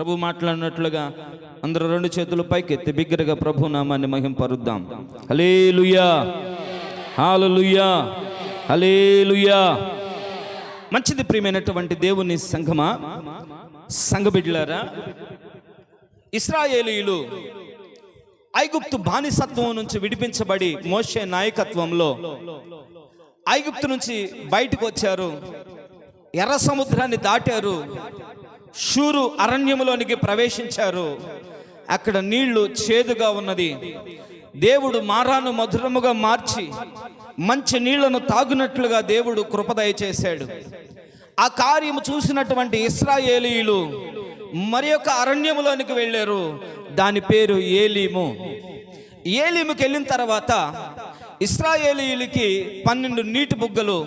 ప్రభు మాట్లాడినట్లుగా అందరూ రెండు చేతులు పైకెత్తి బిగ్గరగా ప్రభు నామాన్ని మహింపరుద్దాం. హల్లెలూయా, హల్లెలూయా, హల్లెలూయా. మంచిది ప్రియమైనటువంటి దేవుని సంఘమా, సంఘ బిడ్డలారా, ఇశ్రాయేలీయులు ఐగుప్తు బానిసత్వం నుంచి విడిపించబడి మోషే నాయకత్వంలో ఐగుప్తు నుంచి బయటకు వచ్చారు. ఎర్ర సముద్రాన్ని దాటారు. షూరు అరణ్యములోనికి ప్రవేశించారు. అక్కడ నీళ్లు చేదుగా ఉన్నది. దేవుడు మారాను మధురముగా మార్చి మంచి నీళ్లను తాగునట్లుగా దేవుడు కృప దయచేశాడు. ఆ కార్యము చూసినటువంటి ఇశ్రాయేలీయులు మరి యొక్క అరణ్యములోనికి వెళ్ళారు. దాని పేరు ఏలీము. ఏలీముకి వెళ్ళిన తర్వాత ఇశ్రాయేలీయులకి 12 నీటి బుగ్గలు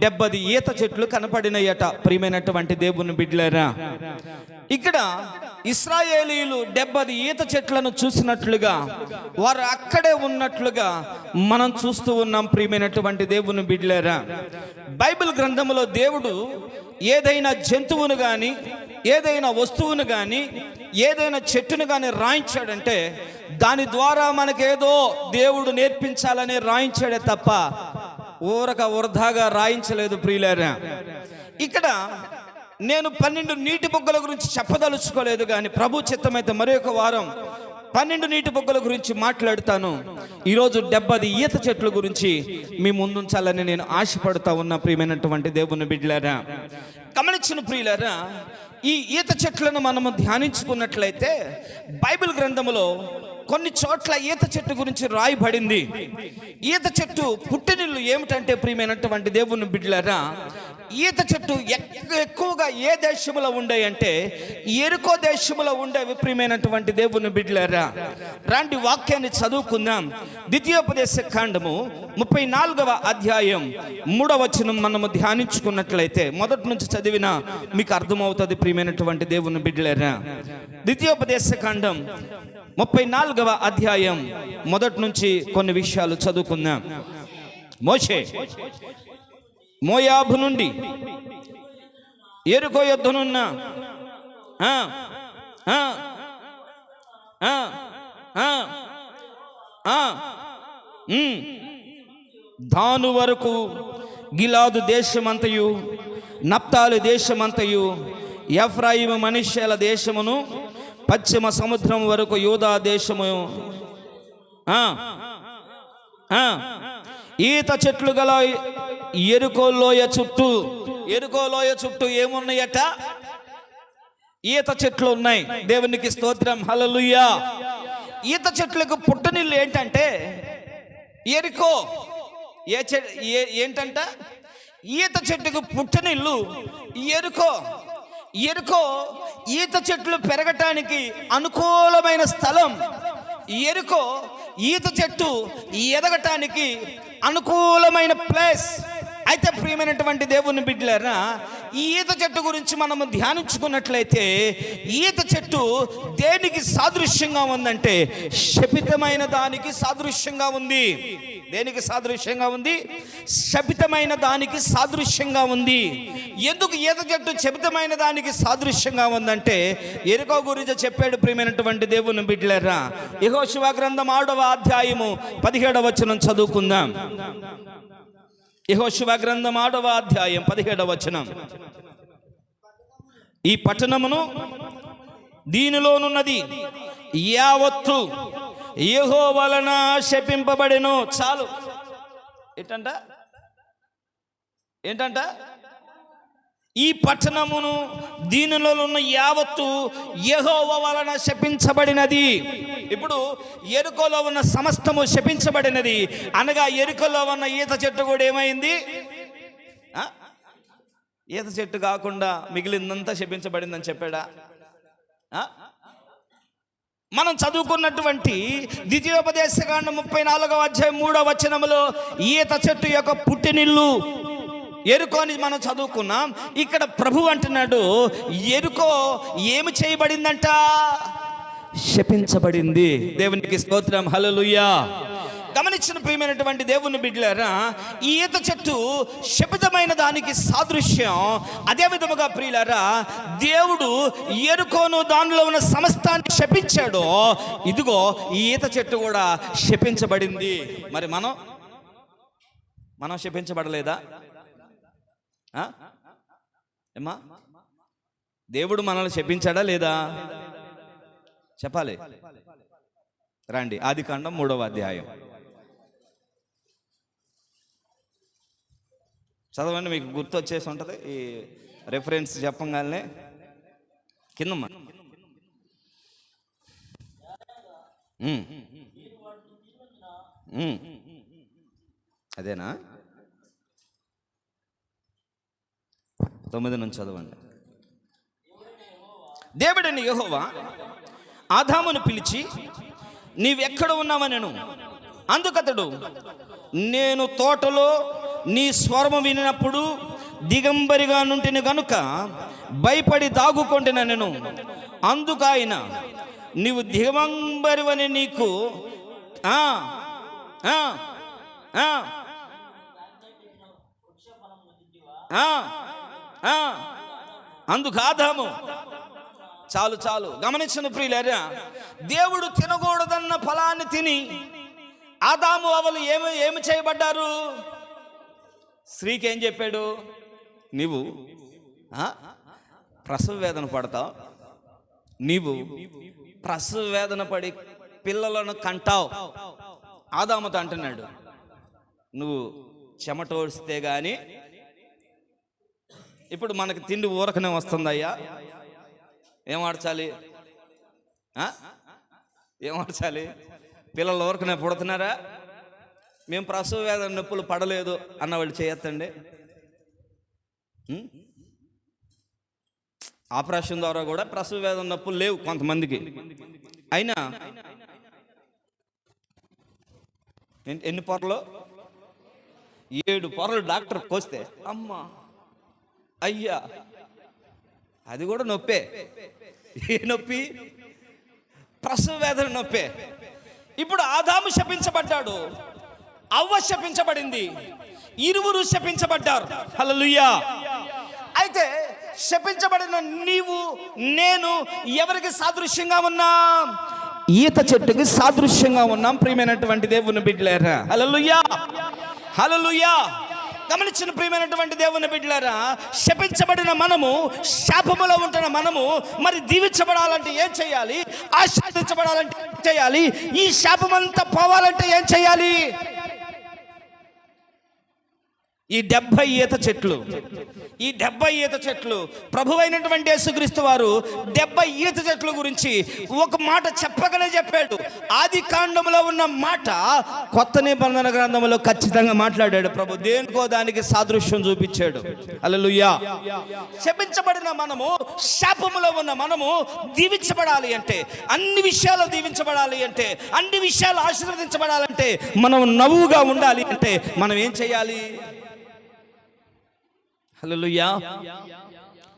70 ఈత చెట్లు కనపడినయట. ప్రియమైనటువంటి దేవుని బిడ్డలారా, ఇక్కడ ఇశ్రాయేలీయులు 70 ఈత చెట్లను చూసినట్లుగా, వారు అక్కడే ఉన్నట్లుగా మనం చూస్తూ ఉన్నాం. ప్రియమైనటువంటి దేవుని బిడ్డలారా, బైబిల్ గ్రంథంలో దేవుడు ఏదైనా జంతువును కానీ, ఏదైనా వస్తువును కానీ, ఏదైనా చెట్టును కానీ రాయించాడంటే దాని ద్వారా మనకేదో దేవుడు నేర్పించాలని రాయించాడే తప్ప వృధాగా రాయించలేదు. ప్రియులారా, ఇక్కడ నేను 12 నీటి బుగ్గల గురించి చెప్పదలుచుకోలేదు, కానీ ప్రభు చిత్తమైతే మరొక వారం 12 నీటి బుగ్గల గురించి మాట్లాడుతాను. ఈరోజు 70 ఈత చెట్ల గురించి మీ ముందుంచాలని నేను ఆశపడుతూ ఉన్నా. ప్రియమైనటువంటి దేవుని బిడ్డలారా, గమనించిన ప్రియులారా, ఈ ఈత చెట్లను మనము ధ్యానించుకున్నట్లయితే బైబిల్ గ్రంథములో కొన్ని చోట్ల ఈత చెట్టు గురించి రాయబడింది. ఈత చెట్టు పుట్టినిల్లు ఏమిటంటే ప్రియమైనటువంటి దేవుని బిడ్డలారా, ఈత చెట్టు ఎక్కువగా ఏ దేశంలో ఉండేయంటే ఎరుకో దేశంలో ఉండేవి. ప్రియమైనటువంటి దేవుని బిడ్డలారా, రాంటి వాక్యాన్ని చదువుకుందాం. ద్వితీయోపదేశ కాండము 34వ అధ్యాయం 3వ వచనం మనము ధ్యానించుకున్నట్లయితే మొదటి నుంచి చదివినా మీకు అర్థమవుతుంది. ప్రియమైనటువంటి దేవుని బిడ్డలారా, ద్వితీయోపదేశ కాండం 34వ అధ్యాయం మొదటి నుంచి కొన్ని విషయాలు చదువుకుందాం. మోషే మోయాబు నుండి యెరికో యొద్దనున్న దాను వరకు గిలాదు దేశమంతయు, నప్తాలి దేశమంతయు, ఎఫ్రాయిము మనష్షేల దేశమును, పశ్చిమ సముద్రం వరకు యూదా దేశము, ఈత చెట్లు గల యెరికో లోయ చుట్టూ ఏమున్నాయట? ఈత చెట్లు ఉన్నాయి. దేవునికి స్తోత్రం, హల్లెలూయా. ఈత చెట్లకు పుట్టనీళ్ళు ఏంటంటే యెరికో. ఏంటంట? ఈత చెట్టుకు పుట్టనీళ్ళు యెరికో. యెరికో ఈత చెట్లు పెరగటానికి అనుకూలమైన స్థలం. యెరికో ఈత చెట్టు ఎదగటానికి అనుకూలమైన ప్లేస్. అయితే ప్రియమైనటువంటి దేవుని బిడ్డలారా, ఈ ఈత చెట్టు గురించి మనము ధ్యానించుకున్నట్లయితే ఈత చెట్టు దేనికి సాదృశ్యంగా ఉందంటే శపితమైన దానికి సాదృశ్యంగా ఉంది. దేనికి సాదృశ్యంగా ఉంది? శపితమైన దానికి సాదృశ్యంగా ఉంది. ఎందుకు ఈత చెట్టు శపితమైన దానికి సాదృశ్యంగా ఉందంటే యెరికో గురించి చెప్పాడు. ప్రియమైనటువంటి దేవుని బిడ్డలారా, యెహోషువ గ్రంథం 6వ అధ్యాయము 17వ వచనం చదువుకుందాం. యెహోషువ గ్రంథం 6వ అధ్యాయం 17వ వచనం. ఈ పట్టణమును దీనిలోనున్నది యావత్తు యెహోవా వలన శపింపబడెను. చాలు. ఏంటంట? ఈ పట్టణమును దీనిలో ఉన్న యావత్తు యెహోవా వలన శపించబడినది. ఇప్పుడు యెరికోలో ఉన్న సమస్తము శపించబడినది అనగా యెరికోలో ఉన్న ఈత చెట్టు కూడా ఏమైంది? ఈత చెట్టు కాకుండా మిగిలిందంతా శపించబడిందని చెప్పాడా? మనం చదువుకున్నటువంటి ద్వితీయోపదేశకాండం 34వ అధ్యాయం 3వ వచనములో ఈత చెట్టు యొక్క పుట్టినిల్లు యెరికో అని మనం చదువుకున్నాం. ఇక్కడ ప్రభు అంటున్నాడు, యెరికో ఏమి చేయబడిందంట? శపించబడింది. దేవునికి స్తోత్రం, హల్లెలూయా. గమనించిన ప్రియమైనటువంటి దేవుని బిడ్డలారా, ఈ ఈత చెట్టు శపితమైన దానికి సాదృశ్యం. అదే విధముగా ప్రియులారా, దేవుడు యెరికోను దానిలో ఉన్న సమస్తాన్ని శపించాడు. ఇదిగో ఈ ఈత చెట్టు కూడా శపించబడింది. మరి మనం శపించబడలేదా? ఏమా, దేవుడు మనల్ని శపించాడా లేదా? చెప్పాలి. రండి, ఆదికాండం 3వ అధ్యాయం చదవండి. మీకు గుర్తు వచ్చేసి ఉంటుంది. ఈ రెఫరెన్స్ చెప్పగానే కింద అదేనా? 9 నుంచి చదవండి. దేవుడైన యెహోవా ఆదామును పిలిచి, నీవెక్కడ ఉన్నావనెను. అందుకతడు, నేను తోటలో నీ స్వరము వినినప్పుడు దిగంబరిగా నుంటిని గనుక భయపడి దాగుకొంటిన నేను. అందుకాయన, నీవు దిగంబరివని నీకు అందుకు ఆదాము, చాలు గమనించిన ప్రియులారా, దేవుడు తినకూడదన్న ఫలాన్ని తిని ఆదాము అవలు ఏమి చేయబడ్డారు? స్త్రీకి ఏం చెప్పాడు? నీవు ప్రసవ వేదన పడతావు, నీవు ప్రసవ వేదన పడి పిల్లలను కంటావు. ఆదాముతో అంటున్నాడు, నువ్వు చెమటోడిస్తే గాని ఇప్పుడు మనకి తిండి ఊరకనే వస్తుందయ్యా, ఏం మార్చాలి? పిల్లలు ఊరకనే పుడుతున్నారా? మేము ప్రసవ వేదన నొప్పులు పడలేదు అన్నవాళ్ళు చేయొద్దండి. ఆపరేషన్ ద్వారా కూడా ప్రసవ వేదన నొప్పులు లేవు కొంతమందికి. అయినా ఎన్ని పొరలు? 7 పొరలు డాక్టర్ కోస్తే, అమ్మా అయ్యా, అది కూడా నొప్పే. ఏ నొప్పి? ప్రసవ వేదన నొప్పే. ఇప్పుడు ఆదాము శపించబడ్డాడు, అవ్వ శపించబడింది, ఇరువురు శపించబడ్డారు. హల్లెలూయా. అయితే శపించబడిన నీవు నేను ఎవరికి సాదృశ్యంగా ఉన్నాం? ఈత చెట్టుకి సాదృశ్యంగా ఉన్నాం ప్రియమైనటువంటి దేవుని బిడ్డలారా. హల్లెలూయా, హల్లెలూయా. గమనించిన ప్రియమైనటువంటి దేవుని బిడ్డలారా, శపించబడిన మనము, శాపములో ఉంటున్న మనము మరి దీవించబడాలంటే ఏం చేయాలి? ఆశీర్వదించబడాలంటే ఏం చేయాలి? ఈ శాపమంతా పోవాలంటే ఏం చేయాలి? ఈ 70 ఈత చెట్లు ప్రభువైనటువంటి యేసుక్రీస్తు వారు 70 ఈత చెట్ల గురించి ఒక మాట చెప్పగానే చెప్పాడు. ఆది కాండములో ఉన్న మాట కొత్త నిబంధన గ్రంథంలో ఖచ్చితంగా మాట్లాడాడు ప్రభు. దేనికో దానికి సాదృశ్యం చూపించాడు. హల్లెలూయా. శపించబడిన మనము, శాపములో ఉన్న మనము దీవించబడాలి అంటే, అన్ని విషయాలు దీవించబడాలి అంటే, అన్ని విషయాలు ఆశీర్వదించబడాలంటే, మనం నవ్వుగా ఉండాలి అంటే మనం ఏం చేయాలి? హల్లెలూయా.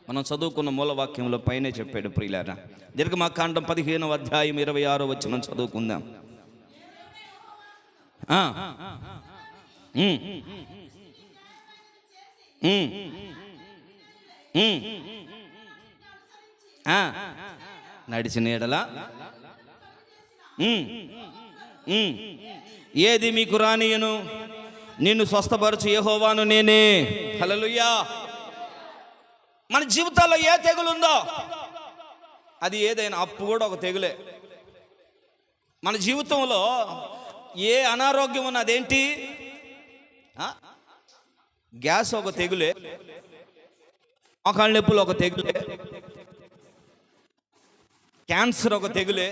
మనం చదువుకున్న మూలవాక్యంలో పైనే చెప్పాడు ప్రియులారా. నిర్గమకాండం 15వ అధ్యాయం 26వ వచనం చదువుకుందాం. నడిచిన ఎడల ఏది మీకు రానియను, నిన్ను స్వస్థపరచు యెహోవాను నేనే. హల్లెలూయా. మన జీవితాల్లో ఏ తెగులుందో అది ఏదైనా, అప్పు కూడా ఒక తెగులే. మన జీవితంలో ఏ అనారోగ్యం ఉన్న అదేంటి? గ్యాస్ ఒక తెగులే, మోకాళ్ళ నొప్పులు ఒక తెగులే, క్యాన్సర్ ఒక తెగులే.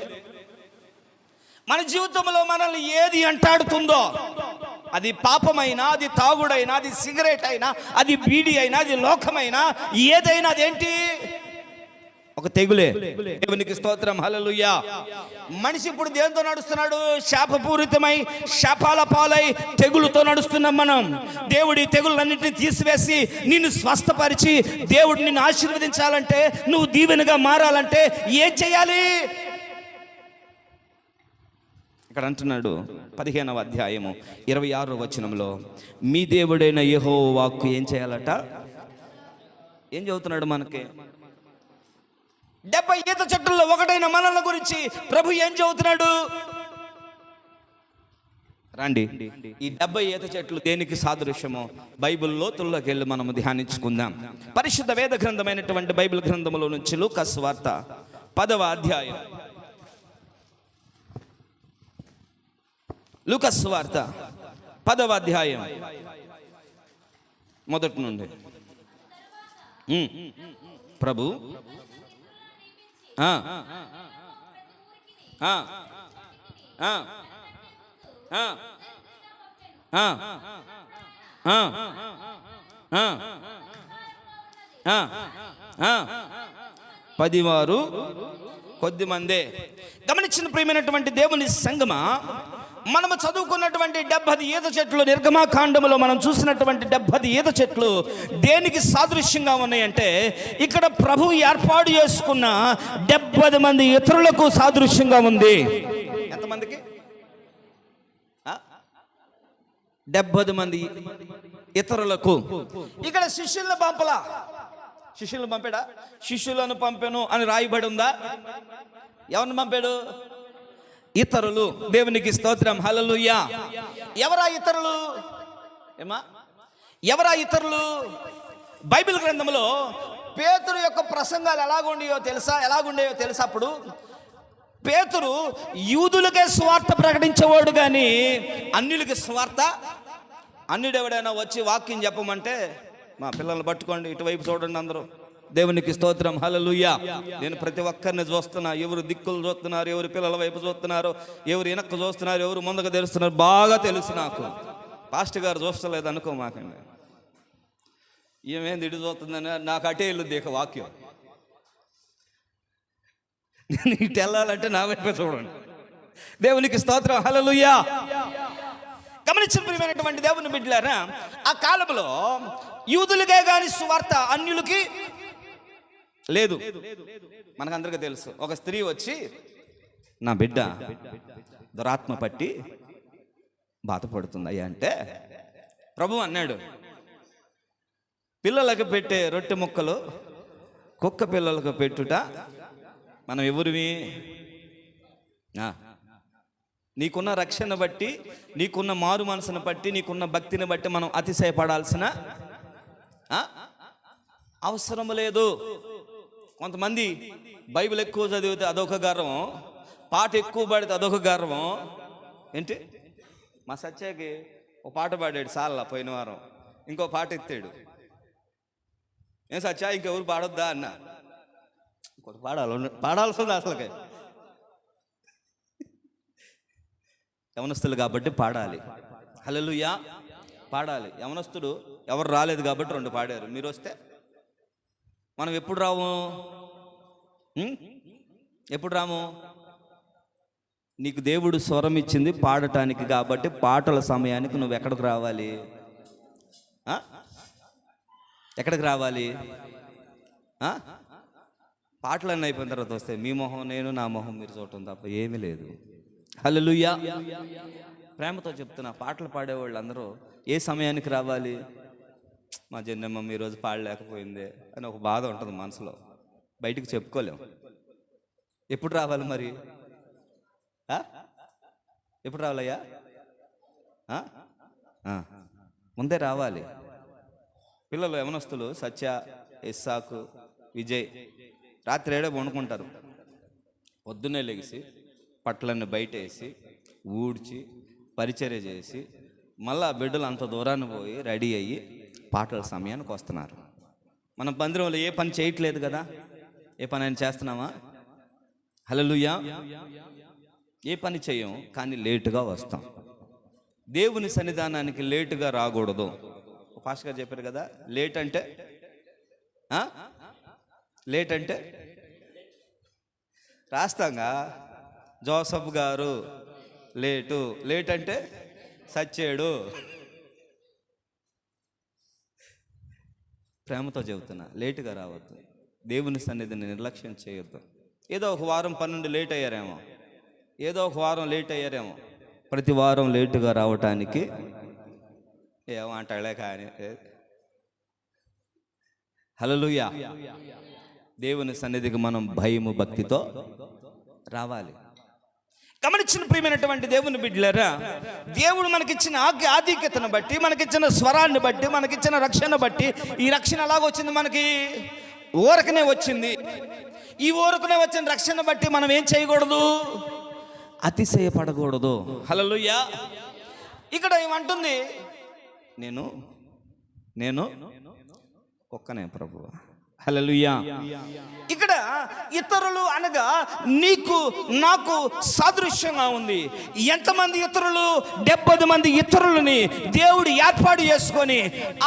మన జీవితంలో మనల్ని ఏది అంటాడుతుందో, అది పాపమైనా, అది తాగుడైనా, అది సిగరెట్ అయినా, అది బీడీ అయినా, అది లోకమైనా, ఏదైనా అదేంటి? ఒక తెగులే. దేవునికి స్తోత్రం. హల్లెలూయా. మనిషి ఇప్పుడు దేంతో నడుస్తున్నాడు? శాపపూరితమై, శాపాల పాలై, తెగులుతో నడుస్తున్నాం మనం. దేవుడి తెగులన్నింటినీ తీసివేసి నిన్ను స్వస్థపరిచి దేవుడు నిన్ను ఆశీర్వదించాలంటే, నువ్వు దీవెనగా మారాలంటే ఏం చేయాలి? ఇక్కడ అంటున్నాడు 15వ అధ్యాయము 26వ వచనంలో, మీ దేవుడైన యెహోవా వాక్కు ఏం చేయాలట? ఏం చదువుతున్నాడు మనకి? 70 ఈత చెట్టుల్లో ఒకటైన మనల గురించి ప్రభు ఏం చదువుతున్నాడు? రండి, ఈ 70 ఈత చెట్లు దేనికి సాదృశ్యమో బైబిల్ లోతుల్లోకి వెళ్ళి మనము ధ్యానించుకుందాం. పరిశుద్ధ వేద గ్రంథమైనటువంటి బైబిల్ గ్రంథంలో నుంచి లూకా సువార్త 10వ అధ్యాయం. లూకా సువార్త 10వ అధ్యాయం మొదటి నుండి. ప్రభు పదివారు కొద్ది మందే. గమనించిన ప్రియమైనటువంటి దేవుని సంగమా, మనము చదువుకున్నటువంటి 70 ఈత చెట్లు, నిర్గమాకాండములో మనం చూసినటువంటి 70 ఈత చెట్లు దేనికి సాదృశ్యంగా ఉన్నాయంటే, ఇక్కడ ప్రభు ఏర్పాటు చేసుకున్న 70 మంది ఇతరులకు సాదృశ్యంగా ఉంది. ఎంతమందికి? 70 మంది ఇతరులకు. ఇక్కడ శిష్యులను పంపలా. శిష్యులను పంపాడా? శిష్యులను పంపెను అని రాయబడి ఉందా? ఎవరిని పంపాడు? ఇతరులు. దేవునికి స్తోత్రం, హల్లెలూయా. ఎవరా ఇతరులు? ఎవరా ఇతరులు? బైబిల్ గ్రంథంలో పేతురు యొక్క ప్రసంగాలు ఎలాగుండేయో తెలుసా? అప్పుడు పేతురు యూదులకే స్వార్థ ప్రకటించేవాడు, కానీ అన్యులకి స్వార్థ. అన్యుడు ఎవడైనా వచ్చి వాక్యం చెప్పమంటే, మా పిల్లల్ని పట్టుకోండి, ఇటువైపు చూడండి అందరూ. దేవునికి స్తోత్రం, హల్లెలూయా. నేను ప్రతి ఒక్కరిని చూస్తున్నా. ఎవరు దిక్కులు చూస్తున్నారు, ఎవరు పిల్లల వైపు చూస్తున్నారు, ఎవరు వెనక్కు చూస్తున్నారు, ఎవరు ముందుకు తెలుస్తున్నారు, బాగా తెలుసు నాకు. పాస్టర్ గారు చూస్తలేదు అనుకో మాకండి. ఏమేంది ఇటు చూస్తుందని నాకు అటే వెళ్ళుద్ది ఇక వాక్యం. నేను ఇటు వెళ్ళాలంటే నా వైపే చూడండి. దేవునికి స్తోత్రం, హల్లెలూయా. గమనించిన ప్రియమైనటువంటి దేవుని బిడ్డలారా, ఆ కాలంలో యూదులకే గాని సువార్త, అన్యులకి లేదు. మనకందరికీ తెలుసు. ఒక స్త్రీ వచ్చి, నా బిడ్డ దురాత్మ పట్టి బాధపడుతుంది అయ్యా అంటే, ప్రభు అన్నాడు, పిల్లలకు పెట్టే రొట్టె ముక్కలు కుక్క పిల్లలకు పెట్టుట మనం ఎవరివి? నీకున్న రక్షణ బట్టి, నీకున్న మారు మనసును బట్టి, నీకున్న భక్తిని బట్టి మనం అతిశయపడాల్సిన అవసరం లేదు. కొంతమంది బైబిల్ ఎక్కువ చదివితే అదొక గర్వం, పాట ఎక్కువ పాడితే అదొక గర్వం. ఏంటి, మా సత్యాకి ఒక పాట పాడాడు సార్లా పోయిన వారం, ఇంకో పాట ఎత్తాడు. ఏం సత్యా ఇంకెవరు పాడొద్దా అన్న? ఇంకోటి పాడాల్సింది అసలుకే. యవనస్తులు కాబట్టి పాడాలి, హల్లెలూయా, పాడాలి. యవనస్తుడు ఎవరు రాలేదు కాబట్టి 2 పాడారు. మీరు వస్తే మనం ఎప్పుడు రాము? ఎప్పుడు రాము? నీకు దేవుడు స్వరం ఇచ్చింది పాడటానికి కాబట్టి పాటల సమయానికి నువ్వు ఎక్కడికి రావాలి? ఎక్కడికి రావాలి? పాటలన్నీ అయిపోయిన తర్వాత వస్తే మీ మొహం నేను, నా మొహం మీరు చూడటం తప్ప ఏమీ లేదు. హల్లెలూయా. ప్రేమతో చెప్తున్నా, పాటలు పాడేవాళ్ళు అందరూ ఏ సమయానికి రావాలి? మా జన్నమ్మ ఈరోజు పాడలేకపోయిందే అని ఒక బాధ ఉంటుంది మనసులో, బయటికి చెప్పుకోలేం. ఎప్పుడు రావాలి మరి? ఎప్పుడు రావాలయ్యా? ముందే రావాలి. పిల్లలు యవనస్తులు సత్య, ఇస్సాకు, విజయ్ రాత్రి 7 వండుకుంటారు. పొద్దున్నే లెగిసి పట్లన్నీ బయట వేసి ఊడ్చి పరిచర్య చేసి మళ్ళా బిడ్డలు అంత దూరాన్ని పోయి రెడీ అయ్యి పాటల సమయానికి వస్తున్నారు. మనం మందిరంలో ఏ పని చేయట్లేదు కదా, ఏ పని అయినా చేస్తున్నామా? హల్లెలూయా. ఏ పని చేయం, కానీ లేటుగా వస్తాం. దేవుని సన్నిధానానికి లేటుగా రాకూడదు. పాస్టర్ గారు చెప్పారు కదా, లేట్ అంటే రాస్తాంగా. జోసఫ్ గారు లేట్ అంటే సచ్చాడు. ప్రేమతో చెబుతున్నా, లేటుగా రావద్దు. దేవుని సన్నిధిని నిర్లక్ష్యం చేయొద్దు. ఏదో ఒక వారం 12 లేట్ అయ్యారేమో, ఏదో ఒక వారం లేట్ అయ్యారేమో. ప్రతి వారం లేటుగా రావటానికి ఏమంటాడే కానీ. హల్లెలూయా. దేవుని సన్నిధికి మనం భయము భక్తితో రావాలి. గమనించిన ప్రియమైనటువంటి దేవుని బిడ్డలారా, దేవుడు మనకిచ్చిన ఆధిక్యతను బట్టి, మనకిచ్చిన స్వరాన్ని బట్టి, మనకిచ్చిన రక్షణ బట్టి, ఈ రక్షణ ఎలాగొచ్చింది? మనకి ఊరకనే వచ్చింది. ఈ ఊరకనే వచ్చిన రక్షణ బట్టి మనం ఏం చేయకూడదు? అతిశయపడకూడదు. హల్లెలూయా. ఇక్కడ ఏమంటుంది? నేను ఒక్కనే ప్రభువా. హల్లెలూయా. ఇక్కడ ఇతరులు అనగా నీకు నాకు సాదృశ్యంగా ఉంది. ఎంతమంది ఇతరులు? 70 మంది ఇతరులని దేవుడు ఏర్పాటు చేసుకొని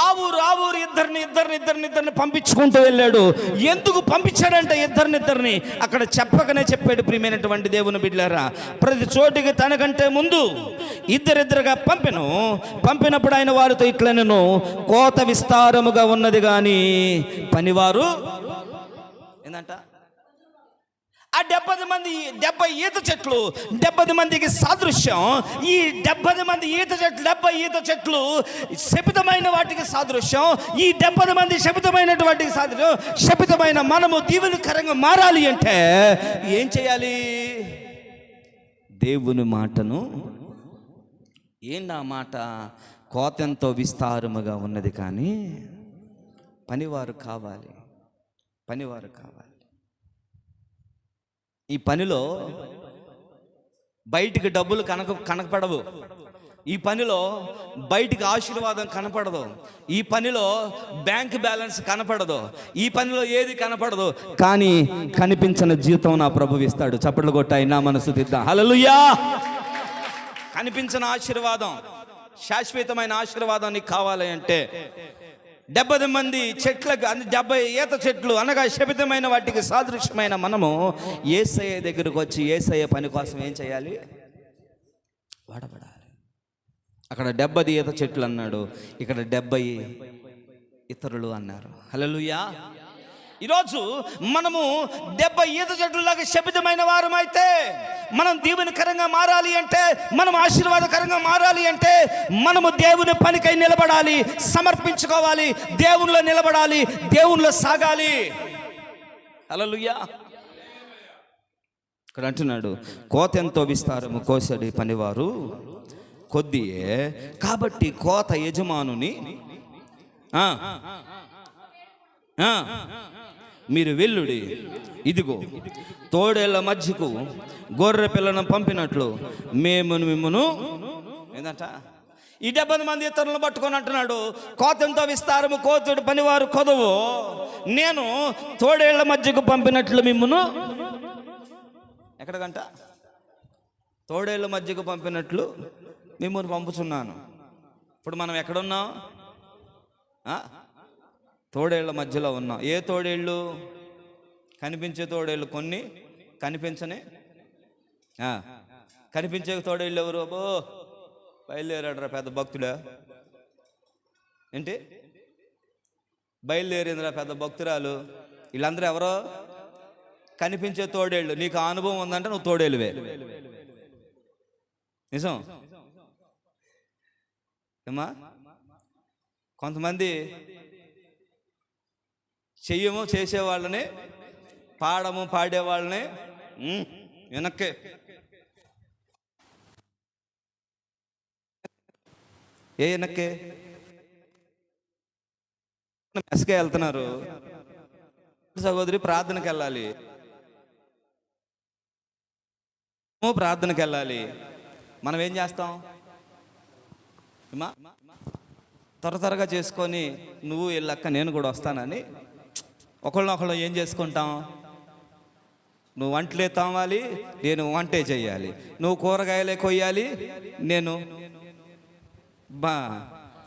ఆ ఊరు ఇద్దరిని పంపించుకుంటూ వెళ్ళాడు. ఎందుకు పంపించాడంటే ఇద్దరిని అక్కడ చెప్పకనే చెప్పాడు. ప్రియమైనటువంటి దేవుని బిడ్డలారా, ప్రతి చోటికి తనకంటే ముందు ఇద్దరిద్దరుగా పంపినప్పుడు ఆయన వారితో ఇట్లనెను, కోత విస్తారముగా ఉన్నది కానీ పనివారు ఏందంట? ఆ 70 ఈత చెట్లు 70 మందికి సాదృశ్యం. ఈ 70 మంది ఈత చెట్లు శపితమైన వాటికి సాదృశ్యం. ఈ 70 మంది శపితమైనటువంటి సాదృశ్యం. శపితమైన మనము దీవెనకరంగా మారాలి అంటే ఏం చేయాలి? దేవుని మాటను ఏంటి ఆ మాట? కోతెంతో విస్తారముగా ఉన్నది కానీ పనివారు కావాలి. ఈ పనిలో బయటికి డబ్బులు కనపడవు. ఈ పనిలో బయటికి ఆశీర్వాదం కనపడదు. ఈ పనిలో బ్యాంక్ బ్యాలెన్స్ కనపడదు. ఈ పనిలో ఏది కనపడదు. కానీ కనిపించిన జీతం నా ప్రభువు ఇస్తాడు. చప్పట్లు కొట్టాయి నా మనసు తిద్దాం. హల్లెలూయా. కనిపించిన ఆశీర్వాదం, శాశ్వతమైన ఆశీర్వాదం నీకు కావాలి అంటే 70 మంది చెట్లకు 70 ఈత చెట్లు అనగా శపితమైన వాటికి సాదృశ్యమైన మనము యేసయ్య దగ్గరకు వచ్చి యేసయ్య పని కోసం ఏం చేయాలి? వాడబడాలి. అక్కడ 70 ఈత చెట్లు అన్నాడు, ఇక్కడ 70 ఇతరులు అన్నారు. హల్లెలూయా. ఈరోజు మనము 70 ఈత చెట్లులాగా శపితమైన వారం అయితే, మనం దీవెనకరంగా మారాలి అంటే, మనం ఆశీర్వాదకరంగా మారాలి అంటే, మనము దేవుని పనికై నిలబడాలి, సమర్పించుకోవాలి, దేవునిలో నిలబడాలి, దేవునిలో సాగాలి. హల్లెలూయా. ఇక్కడ అంటున్నాడు, కోత ఎంతో విస్తారము కోసడి పనివారు కొద్దియే, కాబట్టి కోత యజమానుని మీరు వెల్లుడి, ఇదిగో తోడేళ్ల మధ్యకు గొర్రె పిల్లను పంపినట్లు మేము మిమ్మును ఏందంట? ఈ 70 మంది ఇతరులను పట్టుకొని అంటున్నాడు, కోతంతో విస్తారము కోతుడు పనివారు కొదవు, నేను తోడేళ్ల మధ్యకు పంపినట్లు మిమ్మును ఎక్కడికంట? తోడేళ్ల మధ్యకు పంపినట్లు మిమ్మును పంపుచున్నాను. ఇప్పుడు మనం ఎక్కడున్నాం? తోడేళ్ల మధ్యలో ఉన్నాం. ఏ తోడేళ్ళు? కనిపించే తోడేళ్ళు కొన్ని, కనిపించే తోడేళ్ళు ఎవరు? అబ్బో బయలుదేరాడరా పెద్ద భక్తుడా. ఏంటి బయలుదేరిందిరా పెద్ద భక్తురాలు. వీళ్ళందరూ ఎవరో? కనిపించే తోడేళ్ళు. నీకు అనుభవం ఉందంటే నువ్వు తోడేళ్ళువే. నిజం ఏమా? కొంతమంది చెయ్యము చేసేవాళ్ళని, పాడము పాడేవాళ్ళని వెనక్కి వెనక్కి మెస్కే వెళ్తున్నారు. సహోదరి ప్రార్థనకి వెళ్ళాలి, మనం ఏం చేస్తాం? త్వరగా చేసుకొని నువ్వు వెళ్ళక్క నేను కూడా వస్తానని ఒకళ్ళనొకళ్ళు ఏం చేసుకుంటాం? నువ్వు వంటలే తోమాలి, నేను వంటే చేయాలి. నువ్వు కూరగాయలే కొయ్యాలి, నేను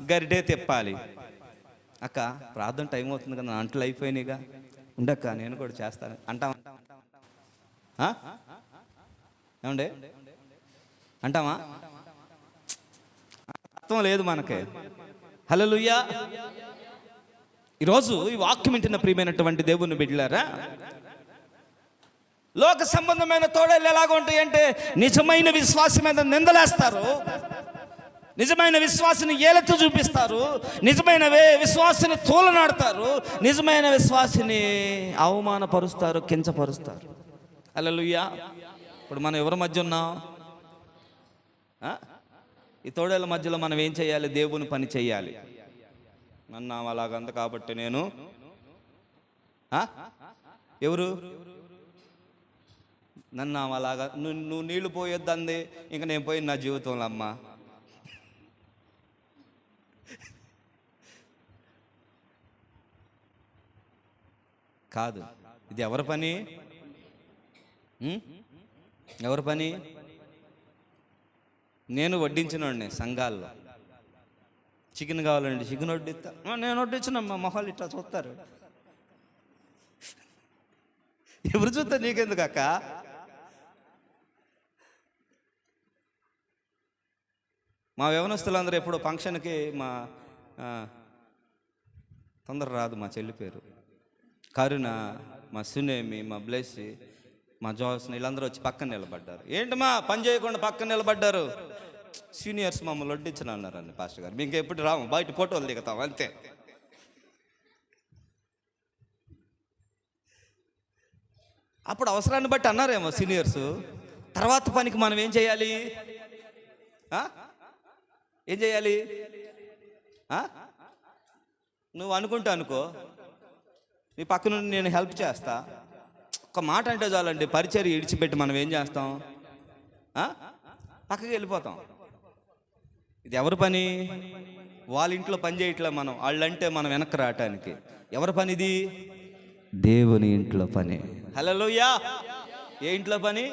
గరిటే తిప్పాలి. అక్క ప్రార్థన టైం అవుతుంది కదా, అంటలు అయిపోయినాయిగా, ఉండక్క నేను కూడా చేస్తాను అంటావా? ఏమండే అంటావా? అర్థం లేదు మనకి. హల్లెలూయా. ఈరోజు ఈ వాక్యం వింటున్న ప్రియమైనటువంటి దేవుని బిడ్డలారా, లోక సంబంధమైన తోడేళ్ళు ఎలాగ ఉంటాయి అంటే నిజమైన విశ్వాసం మీద నిందలేస్తారు, నిజమైన విశ్వాసిని ఏలెత్తు చూపిస్తారు, నిజమైన విశ్వాసిని తూలనాడతారు, నిజమైన విశ్వాసిని అవమానపరుస్తారు, కించపరుస్తారు. హల్లెలూయా. ఇప్పుడు మనం ఎవరి మధ్య ఉన్నాం? ఈ తోడేళ్ళ మధ్యలో మనం ఏం చేయాలి? దేవుని పని చేయాలి. నన్ను అలాగంత కాబట్టి నేను ఎవరు నన్ను అలాగా నువ్వు నీళ్లు పోయొద్దంది, ఇంకా నేను పోయి నా జీవితంలో అమ్మ కాదు. ఇది ఎవరి పని? ఎవరి పని? నేను వడ్డించినోడిని సంఘాల్లో. చికెన్ కావాలండి, చికెన్ వడ్డిస్తా. నేను వడ్డించిన మొహాలు ఇట్లా చూస్తారు. ఎవరు చూస్తారు? నీకెందుకు అక్క? మా యవనస్తులందరూ ఎప్పుడు ఫంక్షన్కి మా తొందర రాదు, మా చెల్లి పేరు కరుణ, మా సునేమి, మా బ్లెస్సి, మా జోస్ని, వీళ్ళందరూ వచ్చి పక్కన నిలబడ్డారు. ఏంటమ్మా పని చేయకుండా పక్కన నిలబడ్డారు? సీనియర్స్ మమ్మల్ని వడ్డించను అన్నారండి పాస్టర్ గారు. మీకు ఎప్పుడు రాము, బయట ఫోటోలు దిగుతాం అంతే. అప్పుడు అవసరాన్ని బట్టి అన్నారేమో సీనియర్స్. తర్వాత పనికి మనం ఏం చేయాలి? ఏం చేయాలి? నువ్వు అనుకుంటా అనుకో, నీ పక్క నుండి నేను హెల్ప్ చేస్తా. ఒక మాట అంటే చాలండి, పరిచర్య ఇడిచిపెట్టి మనం ఏం చేస్తాం? పక్కకి వెళ్ళిపోతాం. ఇది ఎవరి పని? వాళ్ళ ఇంట్లో పని చేయట్లే మనం, వాళ్ళంటే మనం వెనక్కి రావటానికి. ఎవరి పని ఇది? దేవుని ఇంట్లో పని. హల్లెలూయా. ఏ ఇంట్లో పని?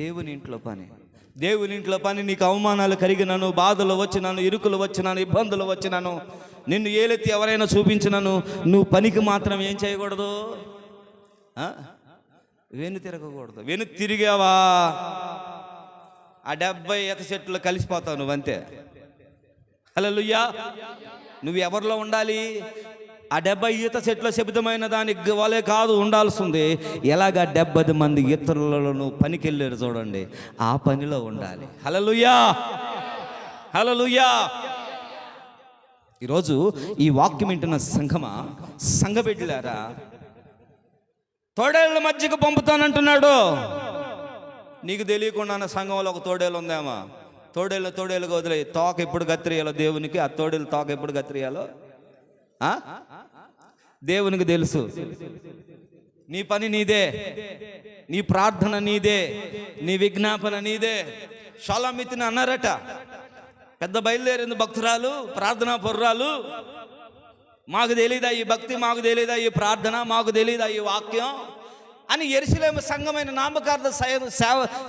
దేవుని ఇంట్లో పని. దేవుని ఇంట్లో పని. నీకు అవమానాలు కలిగినాను, బాధలు వచ్చినాను, ఇరుకులు వచ్చినాను, ఇబ్బందులు వచ్చినాను, నిన్ను ఏలెత్తి ఎవరైనా చూపించినాను, నువ్వు పనికి మాత్రం ఏం చేయకూడదు? వెను తిరగకూడదు. వెను తిరిగావా ఆ 70 ఈత చెట్లు కలిసిపోతావు నువ్వంతే. హల్లెలూయా. నువ్వు ఎవరిలో ఉండాలి? ఆ 70 ఈత చెట్ల శబ్దమైన దానికి వాళ్ళే కాదు ఉండాల్సింది. ఎలాగా 70 మంది ఇతరులలో నువ్వు పనికి వెళ్ళారు చూడండి, ఆ పనిలో ఉండాలి. హల్లెలూయా. హల్లెలూయా. ఈరోజు ఈ వాక్యం వింటున్న సంఘమా, సంఘ బిడ్డలారా, తోడేళ్ళ మధ్యకు పంపుతానంటున్నాడు. నీకు తెలియకుండా సంఘంలో ఒక తోడేళ్ళు ఉందేమో. తోడేళ్ళుగా వదిలే. తోక ఎప్పుడు కత్తిరియాలో దేవునికి, ఆ తోడేళ్ళు తోక ఎప్పుడు కత్తిరియాలో దేవునికి తెలుసు. నీ పని నీదే, నీ ప్రార్థన నీదే, నీ విజ్ఞాపన నీదే. షాలామితిని అన్నారట, పెద్ద బయలుదేరింది భక్తురాలు, ప్రార్థనా పరురాలు. మాకు తెలీదా ఈ భక్తి, మాకు తెలీదా ఈ ప్రార్థన, మాకు తెలీదా ఈ వాక్యం అని యెరూషలేము సంఘమైన నామకార్థ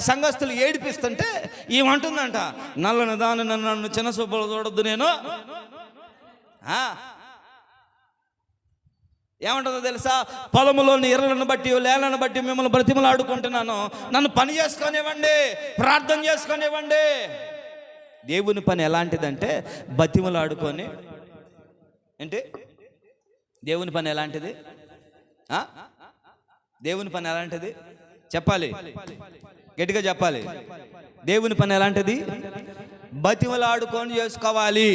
సంఘస్థులు ఏడిపిస్తుంటే ఏమంటుందంట, నల్లని దాని నన్ను చిన్న చూపులు చూడొద్దు నేను. ఏమంటుందో తెలుసా? పొలములోని ఎర్రలను బట్టి లేలను బట్టి మిమ్మల్ని బ్రతిమలాడుకుంటున్నాను, నన్ను పని చేసుకొనివ్వండి, ప్రార్థన చేసుకొనివ్వండి. దేవుని పని ఎలాంటిదంటే బతిమలాడుకొని. ఏంటి దేవుని పని ఎలాంటిది? దేవుని పని ఎలాంటిది చెప్పాలి, గట్టిగా చెప్పాలి. దేవుని పని ఎలాంటిది? బతిమలాడుకొని చేసుకోవాలి.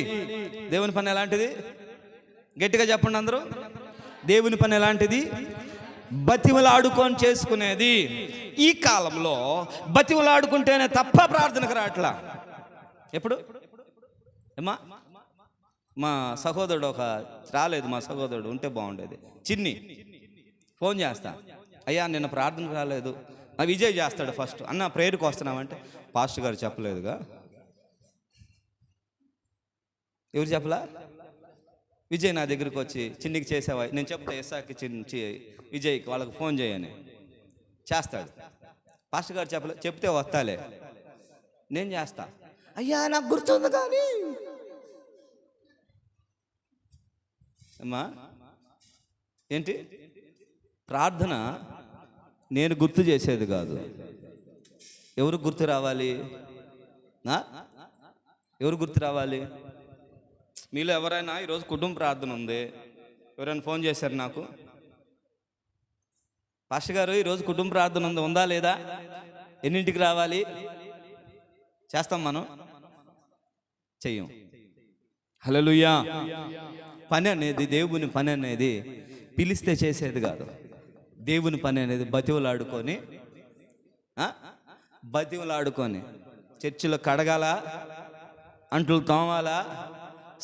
దేవుని పని ఎలాంటిది? గట్టిగా చెప్పండి అందరూ. దేవుని పని ఎలాంటిది? బతిమలాడుకొని చేసుకునేది. ఈ కాలంలో బతిమలాడుకుంటేనే తప్ప ప్రార్థనకు రావట్లా. ఎప్పుడు ఏమా మా సహోదరుడు ఒక రాలేదు, మా సహోదరుడు ఉంటే బాగుండేది. చిన్ని ఫోన్ చేస్తా, అయ్యా నిన్న ప్రార్థనకు రాలేదు. విజయ్ చేస్తాడు ఫస్ట్, అన్న ప్రేయర్కి వస్తున్నామంటే పాస్టర్ గారు చెప్పలేదుగా. ఎవరు చెప్పలా? విజయ్ నా దగ్గరికి వచ్చి చిన్నికి చేసావా? నేను చెప్తా ఎస్సాకి విజయ్కి వాళ్ళకి ఫోన్ చేయని చేస్తాడు. పాస్టర్ గారు చెప్పలే, చెప్తే వస్తాలే, నేను చేస్తా. అయ్యా నాకు గుర్తుంది కానీ అమ్మా. ఏంటి ప్రార్థన? నేను గుర్తు చేసేది కాదు. ఎవరు గుర్తు రావాలి? ఎవరు గుర్తు రావాలి? మీలో ఎవరైనా ఈరోజు కుటుంబ ప్రార్థన ఉంది, ఎవరైనా ఫోన్ చేశారు నాకు, పాస్టర్ గారు ఈరోజు కుటుంబ ప్రార్థన ఉందా లేదా, ఎన్నింటికి రావాలి? చేస్తాం మనం? చెయ్యం. హల్లెలూయా. పని అనేది, దేవుని పని అనేది పిలిస్తే చేసేది కాదు. దేవుని పని అనేది బతివులాడుకొని చర్చిలో కడగాల, అంట్లు తోమాలా,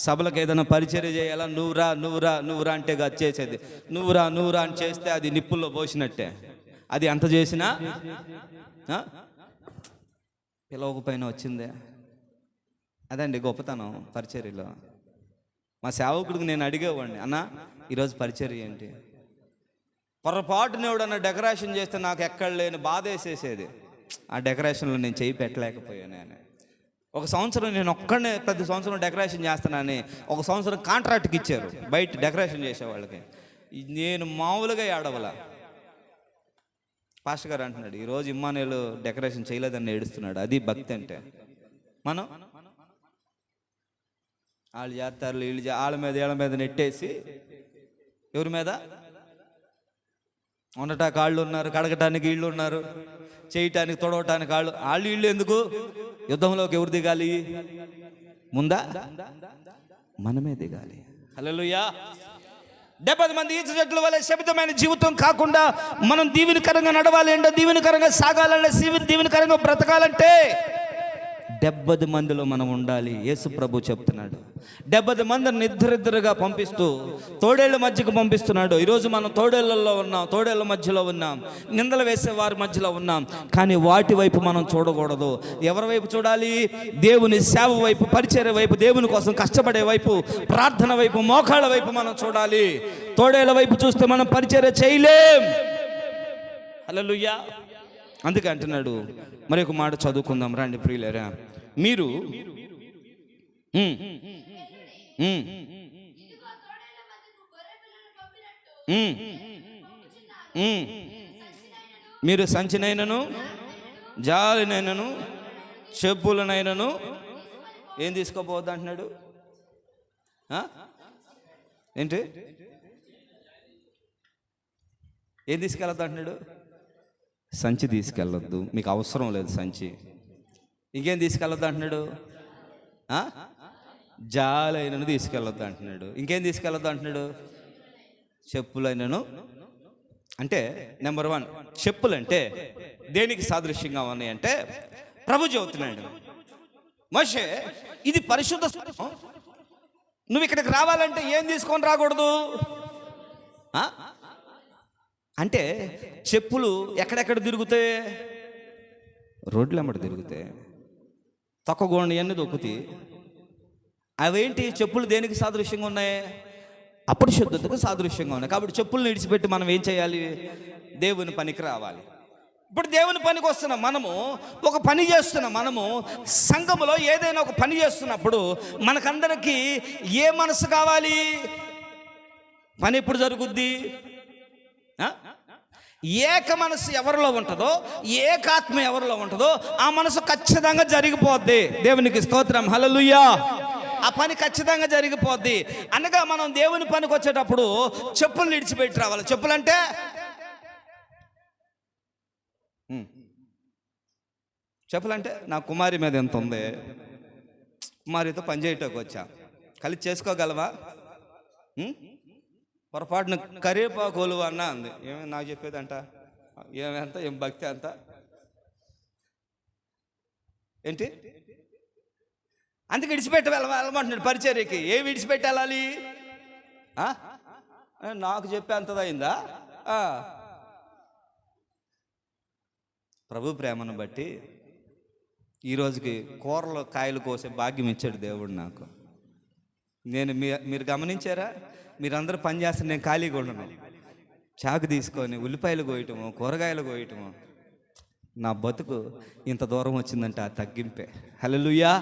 సభలకు ఏదైనా పరిచర్య చేయాలా, నువ్వురా అంటే కాదు చేసేది. నువ్వురా అని చేస్తే అది నిప్పుల్లో పోసినట్టే. అది ఎంత చేసినా పిలవకపోయినా వచ్చిందే. అదండి గొప్పతనం పరిచర్యలో. మా సేవకుడికి నేను అడిగేవాడిని, అన్న ఈరోజు పరిచర్య ఏంటి? పొరపాటున ఎవడన్నా డెకరేషన్ చేస్తే నాకు ఎక్కడ లేని బాధ వేసేసేది. ఆ డెకరేషన్లో నేను చేయి పెట్టలేకపోయాను. నేను ఒక సంవత్సరం నేను ఒక్కడనే ప్రతి సంవత్సరం డెకరేషన్ చేస్తానని ఒక సంవత్సరం కాంట్రాక్ట్కి ఇచ్చారు బయట డెకరేషన్ చేసేవాళ్ళకి. నేను మామూలుగా ఏడవల. పాస్టర్ గారు అంటున్నాడు, ఈరోజు ఇమ్మానుయేలు డెకరేషన్ చేయలేదని ఏడుస్తున్నాడు. అది భక్తి అంటే. మనం వాళ్ళు చేస్తారు, వీళ్ళు వీళ్ళ మీద నెట్టేసి, ఎవరి మీద? ఉండటానికి కాళ్ళు ఉన్నారు, కడగటానికి వీళ్ళు ఉన్నారు, చేయటానికి తొడవటానికి వాళ్ళు వీళ్ళు ఎందుకు? యుద్ధంలోకి ఎవరు దిగాలి? ముందా మనమే దిగాలి. హల్లెలూయా. 70 మంది ఈత చెట్ల వల్ల శపితమైన జీవితం కాకుండా మనం దీవెనకరంగా నడవాలి అంటే, దీవెనకరంగా సాగాలంటే, దీవెనకరంగా బ్రతకాలంటే 70 మందిలో మనం ఉండాలి. యేసు ప్రభు చెప్తున్నాడు. 70 మందిని ఇద్దరిద్దరుగా పంపిస్తూ తోడేళ్ల మధ్యకు పంపిస్తున్నాడు. ఈరోజు మనం తోడేళ్లలో ఉన్నాం, తోడేళ్ల మధ్యలో ఉన్నాం, నిందలు వేసే వారి మధ్యలో ఉన్నాం. కానీ వాటి వైపు మనం చూడకూడదు. ఎవరి వైపు చూడాలి? దేవుని సేవ వైపు, పరిచర్య వైపు, దేవుని కోసం కష్టపడే వైపు, ప్రార్థన వైపు, మోకాళ్ళ వైపు మనం చూడాలి. తోడేళ్ల వైపు చూస్తే మనం పరిచర్య చేయలేం. హల్లెలూయా. అందుకే అంటున్నాడు. మరి ఒక మాట చదువుకుందాం రండి ప్రియులారా. మీరు మీరు సంచినైనను, జాలినైనను, చెప్పులనైనను ఏం తీసుకోపోవద్దు అంటున్నాడు. ఏంటి? ఏం తీసుకెళ్ళొద్దు అంటున్నాడు? సంచి తీసుకెళ్ళొద్దు, మీకు అవసరం లేదు సంచి. ఇంకేం తీసుకెళ్ళొద్దు అంటున్నాడు? జాలైనను తీసుకెళ్ళొద్దు అంటున్నాడు. ఇంకేం తీసుకెళ్ళొద్దు అంటున్నాడు? చెప్పులైనను. అంటే నెంబర్ 1, చెప్పులు అంటే దేనికి సాదృశ్యంగా ఉన్నాయి అంటే, ప్రభు చెబుతున్నాడు, మోషే ఇది పరిశుద్ధ స్థలం, నువ్వు ఇక్కడికి రావాలంటే ఏం తీసుకొని రాకూడదు అంటే, చెప్పులు ఎక్కడెక్కడ తిరుగుతాయి? రోడ్లు వెంబడి తిరుగుతాయి, తొక్కగోండి అన్నీ దొక్కుతాయి. అవేంటి? చెప్పులు దేనికి సాదృశ్యంగా ఉన్నాయి? అపరిశుద్ధతకు సాదృశ్యంగా ఉన్నాయి. కాబట్టి చెప్పులను విడిచిపెట్టి మనం ఏం చేయాలి? దేవుని పనికి రావాలి. ఇప్పుడు దేవుని పనికి వస్తున్నాం, మనము ఒక పని చేస్తున్నాం. మనము సంఘములో ఏదైనా ఒక పని చేస్తున్నప్పుడు మనకందరికీ ఏ మనసు కావాలి? పని ఎప్పుడు జరుగుద్ది? ఏక మనసు ఎవరిలో ఉంటుందో, ఏకాత్మ ఎవరిలో ఉంటుందో ఆ మనసు ఖచ్చితంగా జరిగిపోద్ది. దేవునికి స్తోత్రం. హల్లెలూయా. ఆ పని ఖచ్చితంగా జరిగిపోద్ది. అనగా మనం దేవుని పనికి వచ్చేటప్పుడు చెప్పులు విడిచిపెట్టి రావాలి. చెప్పులు అంటే నా కుమారి మీద ఎంత ఉంది, కుమారితో పని చేయటానికి వచ్చా, కలిసి చేసుకోగలవా? పొరపాటున కరివేపాకులు అన్నా అంది. ఏమేమి నాకు చెప్పేది అంట, ఏమంత ఏం భక్తి అంత ఏంటి? అందుకే విడిచిపెట్టి వెళ్ళమంటున్నాడు పరిచర్యకి. ఏమి విడిచిపెట్టి వెళ్ళాలి? నాకు చెప్పే అంతదైందా? ప్రభు ప్రేమను బట్టి ఈరోజుకి కూరలో కాయలు కోసే భాగ్యం ఇచ్చాడు దేవుడు నాకు. మీరు గమనించారా? మీరందరూ పని చేస్తే నేను ఖాళీగా ఉండను. చాకు తీసుకొని ఉల్లిపాయలు కోయటము, కూరగాయలు కోయటము. నా బతుకు ఇంత దూరం వచ్చిందంటే ఆ తగ్గింపే. హల్లెలూయా.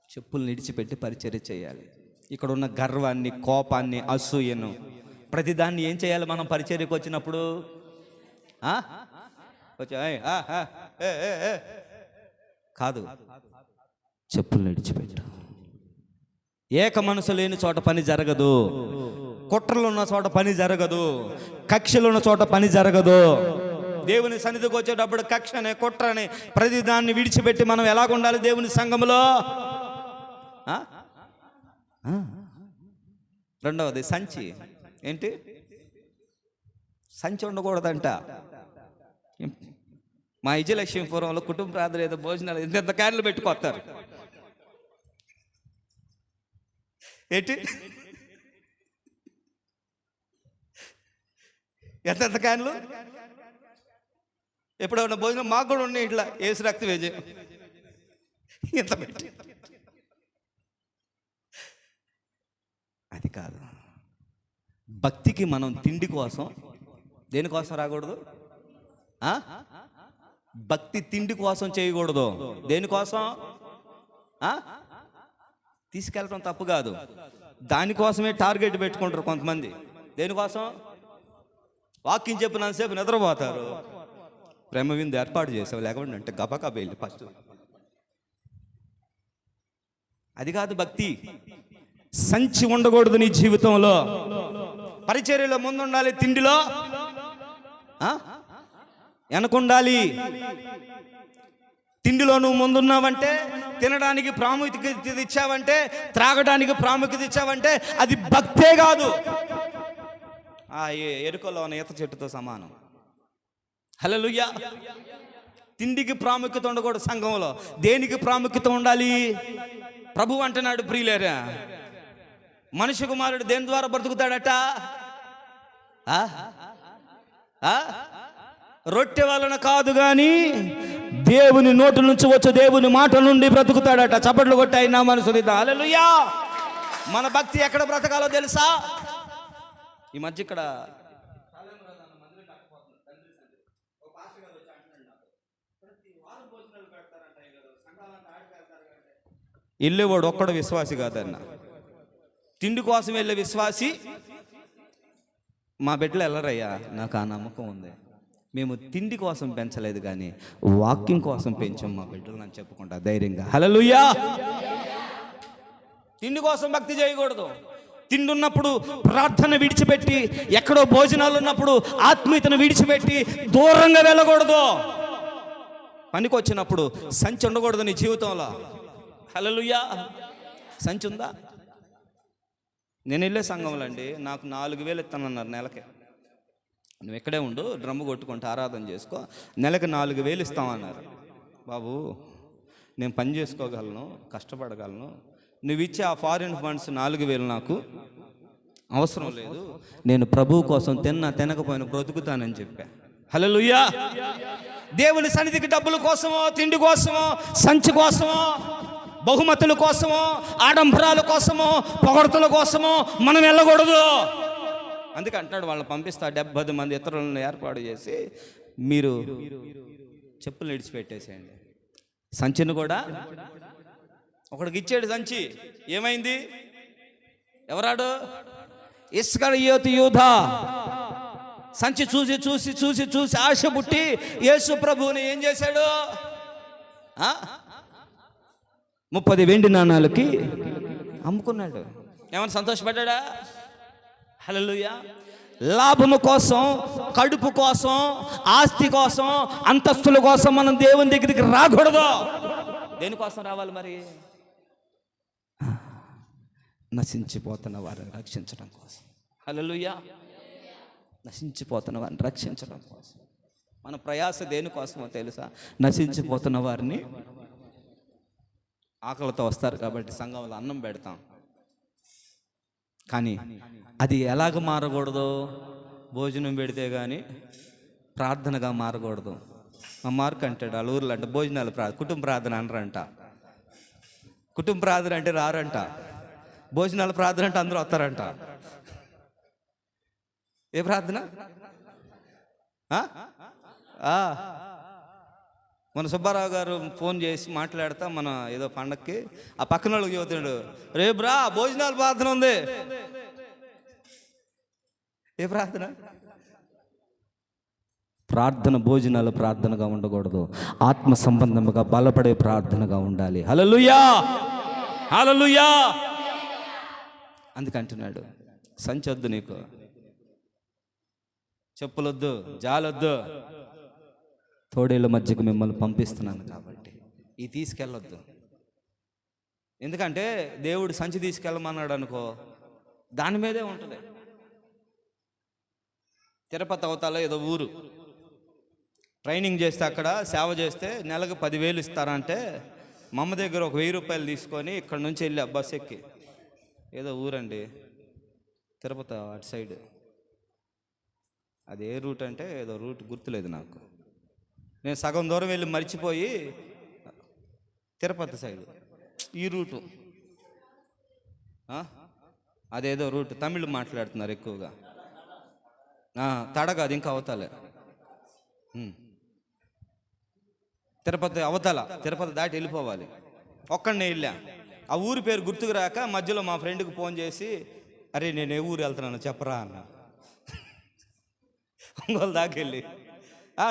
చెప్పులు విడిచిపెట్టి పరిచర్య చేయాలి. ఇక్కడ ఉన్న గర్వాన్ని, కోపాన్ని, అసూయను, ప్రతిదాన్ని ఏం చేయాలి మనం పరిచర్యకు వచ్చినప్పుడు? కాదు, చెప్పులు విడిచిపెట్టు. ఏక మనసు లేని చోట పని జరగదు. కుట్రలు ఉన్న చోట పని జరగదు, కక్షలు ఉన్న చోట పని జరగదు. దేవుని సన్నిధికి వచ్చేటప్పుడు కక్షని, కుట్రని, ప్రతి దాన్ని విడిచిపెట్టి మనం ఎలాగుండాలి దేవుని సంఘములో? రెండవది సంచి. ఏంటి? సంచి ఉండకూడదంట. మా విజయలక్ష్మీపురంలో కుటుంబ ప్రార్థన ఏదో భోజనాలు ఎంత క్యాన్లు పెట్టుకొస్తారు. ఏంటి? ఎంత క్యాన్లు? ఎప్పుడన్నా భోజనం మాకు కూడా ఉన్నాయి, ఇట్లా ఏసు రక్తం వేజే ఇంత పెట్టి. అది కాదు. భక్తికి మనం తిండి కోసం, దేనికోసం రాకూడదు? భక్తి తిండి కోసం చేయకూడదు. దేనికోసం? తీసుకెళ్ళడం తప్పు కాదు, దానికోసమే టార్గెట్ పెట్టుకుంటారు కొంతమంది. దేనికోసం? వాక్యం చెప్పినంతసేపు నిద్రపోతారు. ప్రేమ విందు ఏర్పాటు చేసావు, లేకుండా అంటే గబగబా వెళ్ళి ఫస్ట్. అది కాదు భక్తి. సంచి ఉండకూడదు నీ జీవితంలో. పరిచర్యలో ముందుండాలి, తిండిలో వెనకుండాలి. తిండిలో నువ్వు ముందున్నావంటే, తినడానికి ప్రాముఖ్యత ఇచ్చావంటే, త్రాగడానికి ప్రాముఖ్యత ఇచ్చావంటే అది భక్తే కాదు, ఎరుకలో ఉన్న ఈత చెట్టుతో సమానం. హల్లెలూయా. తిండికి ప్రాముఖ్యత ఉండకూడదు సంఘంలో. దేనికి ప్రాముఖ్యత ఉండాలి? ప్రభు అంటున్నాడు, ప్రియులారా, మనిషి కుమారుడు దేని ద్వారా బ్రతుకుతాడట? రొట్టె వలన కాదు గాని దేవుని నోటి నుంచి వచ్చే దేవుని మాట నుండి బ్రతుకుతాడట. చప్పట్లు కొట్టాయి నా మనసు. హల్లెలూయా. మన భక్తి ఎక్కడ బ్రతకాలో తెలుసా? ఈ మధ్య ఇక్కడ వెళ్ళేవాడు ఒక్కడు విశ్వాసి కాదన్న. తిండి కోసం వెళ్ళే విశ్వాసి మా బిడ్డలు వెళ్ళరయ్యా, నాకు ఆ నమ్మకం ఉంది. మేము తిండి కోసం పెంచలేదు కానీ వాక్యం కోసం పెంచాం మా బిడ్డలు అని చెప్పుకుంటా ధైర్యంగా. హల్లెలూయా. తిండి కోసం భక్తి చేయకూడదు. తిండి ఉన్నప్పుడు ప్రార్థన విడిచిపెట్టి, ఎక్కడో భోజనాలు ఉన్నప్పుడు ఆత్మీయతను విడిచిపెట్టి దూరంగా వెళ్ళకూడదు. పనికి వచ్చినప్పుడు సంచి ఉండకూడదు నీ జీవితంలో. హల్లెలూయా. సంచి ఉందా? నేను వెళ్ళే సంఘంలో అండి, నాకు 4,000 ఇస్తానన్నారు నెలకి. నువ్వు ఎక్కడే ఉండు, డ్రమ్ము కొట్టుకుంటూ ఆరాధన చేసుకో, నెలకు 4,000 ఇస్తామన్నారు. బాబు, నేను పని చేసుకోగలను, కష్టపడగలను. నువ్వు ఇచ్చే ఆ ఫారిన్ ఫండ్స్ 4,000 నాకు అవసరం లేదు. నేను ప్రభువు కోసం తినకపోయినా బ్రతుకుతానని చెప్పా. హల్లెలూయా. దేవుని సన్నిధికి డబ్బుల కోసమో, తిండి కోసమో, సంచి కోసమో, బహుమతుల కోసమో, ఆడంబరాల కోసమో, పొగడతల కోసమో మనం వెళ్ళకూడదు. అందుకే అంటాడు, వాళ్ళని పంపిస్తా 70 మంది ఇతరులను ఏర్పాటు చేసి మీరు చెప్పులు విడిచిపెట్టేసేయండి. సంచిని కూడా ఒకడికి ఇచ్చాడు సంచి. ఏమైంది? ఎవరాడు? ఇస్కరియోతు యూదా. సంచి చూసి చూసి చూసి చూసి ఆశ పుట్టి యేసు ప్రభువుని ఏం చేశాడు? 30 వెండి నాణాలకి అమ్ముకున్నాడు. ఏమైనా సంతోషపడ్డా? హల్లెలూయా. లాభము కోసం, కడుపు కోసం, ఆస్తి కోసం, అంతస్తుల కోసం మనం దేవుని దగ్గరికి రాకూడదు. దేనికోసం రావాలి మరి? నశించిపోతున్న వారిని రక్షించడం కోసం. హల్లెలూయా. నశించిపోతున్న వారిని రక్షించడం కోసం మన ప్రయాస దేనికోసమో తెలుసా? నశించిపోతున్న వారిని. ఆకలితో వస్తారు కాబట్టి సంఘంలో అన్నం పెడతాం, కానీ అది ఎలాగ మారకూడదు? భోజనం పెడితే కానీ ప్రార్థనగా మారకూడదు. మా మార్క్ అంటాడు, వాళ్ళ ఊర్లో అంటే భోజనాలు కుటుంబ ప్రార్థన అనరంట. కుటుంబ ప్రార్థన అంటే రారంట, భోజనాల ప్రార్థన అంటే అందరూ వస్తారంట. ఏ ప్రార్థన? మన సుబ్బారావు గారు ఫోన్ చేసి మాట్లాడతా, మన ఏదో పండక్కి ఆ పక్కన వాళ్ళకి చెబుతున్నాడు, రేపు రా భోజనాల ప్రార్థన ఉంది. ఏ ప్రార్థన? ప్రార్థన భోజనాల ప్రార్థనగా ఉండకూడదు, ఆత్మ సంబంధముగా బలపడే ప్రార్థనగా ఉండాలి. హల్లెలూయా, హల్లెలూయా. అందుకంటున్నాడు సంచి వద్దు, నీకు చెప్పులొద్దు, జాలొద్దు. తోడేళ్ళ మధ్యకు మిమ్మల్ని పంపిస్తున్నాను కాబట్టి ఈ తీసుకెళ్ళొద్దు. ఎందుకంటే దేవుడు సంచి తీసుకెళ్ళమన్నాడు అనుకో, దాని మీదే ఉంటుంది. తిరుపతి అవతాల ఏదో ఊరు, ట్రైనింగ్ చేస్తే అక్కడ సేవ చేస్తే నెలకు 10,000 ఇస్తారంటే మా అమ్మ దగ్గర ఒక 1,000 రూపాయలు తీసుకొని ఇక్కడ నుంచి వెళ్ళి బస్ ఎక్కి, ఏదో ఊరండి తిరుపతి అటు సైడ్, అది ఏ రూట్ అంటే ఏదో రూట్ గుర్తులేదు నాకు. నేను సగం దూరం వెళ్ళి మర్చిపోయి తిరుపతి సైడ్ ఈ రూటు, అదేదో రూట్ తమిళ్ మాట్లాడుతున్నారు ఎక్కువగా. తడగా అది ఇంకా అవతాలే, తిరుపతి అవతల, తిరుపతి దాటి వెళ్ళిపోవాలి. ఒక్కడనే వెళ్ళా, ఆ ఊరి పేరు గుర్తుకు రాక మధ్యలో మా ఫ్రెండ్కి ఫోన్ చేసి, అరే నేను ఏ ఊరు వెళ్తున్నాను చెప్పరా అన్న. ఒంగోలు దాకా వెళ్ళి,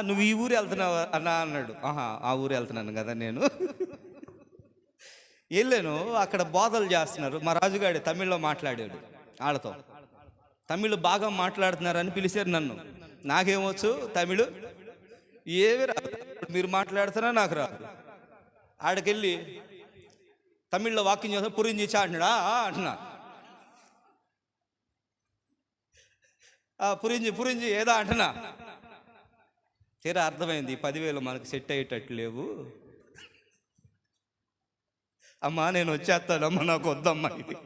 నువ్వు ఈ ఊరు వెళ్తున్నావు అన్నా అన్నాడు. ఆ ఊరు వెళ్తున్నాను కదా నేను. వెళ్ళాను, అక్కడ బోధలు చేస్తున్నారు. మా రాజుగాడి తమిళ్లో మాట్లాడాడు, వాళ్ళతో తమిళ్ బాగా మాట్లాడుతున్నారని పిలిచారు నన్ను. నాకేమొచ్చు తమిళ్ ఏమి రాదు, మీరు మాట్లాడుతున్నా నాకు రాదు. ఆడికెళ్ళి తమిళ్లో వాక్యం చేస్తా పురించి అంటున్నాడా అంటున్నా. పురించి ఏదో అంటున్నా. తీరా అర్థమైంది 10,000 మనకు సెట్ అయ్యేటట్లు లేవు. అమ్మా నేను వచ్చేస్తానమ్మా, నాకు వద్దమ్మా, ఇది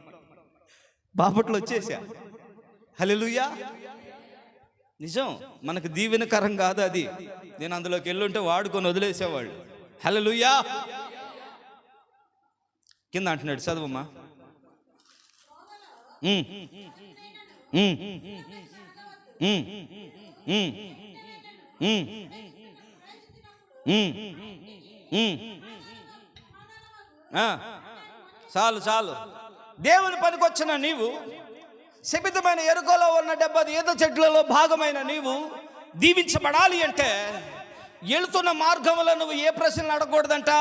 బాపట్లో వచ్చేసా. హల్లెలూయా. నిజం, మనకు దీవెనకరం కాదు అది. నేను అందులోకి వెళ్ళుంటే వాడుకొని వదిలేసేవాళ్ళు. హల్లెలూయా. కింద అంటున్నాడు, చదువమ్మా. చాలు చాలు. దేవుని పనికొచ్చిన నీవు, శపితమైన ఎరుకలో ఉన్న 70 ఈత చెట్లలో భాగమైన నీవు దీవించబడాలి అంటే వెళుతున్న మార్గంలో నువ్వు ఏ ప్రశ్నలు అడగకూడదంట.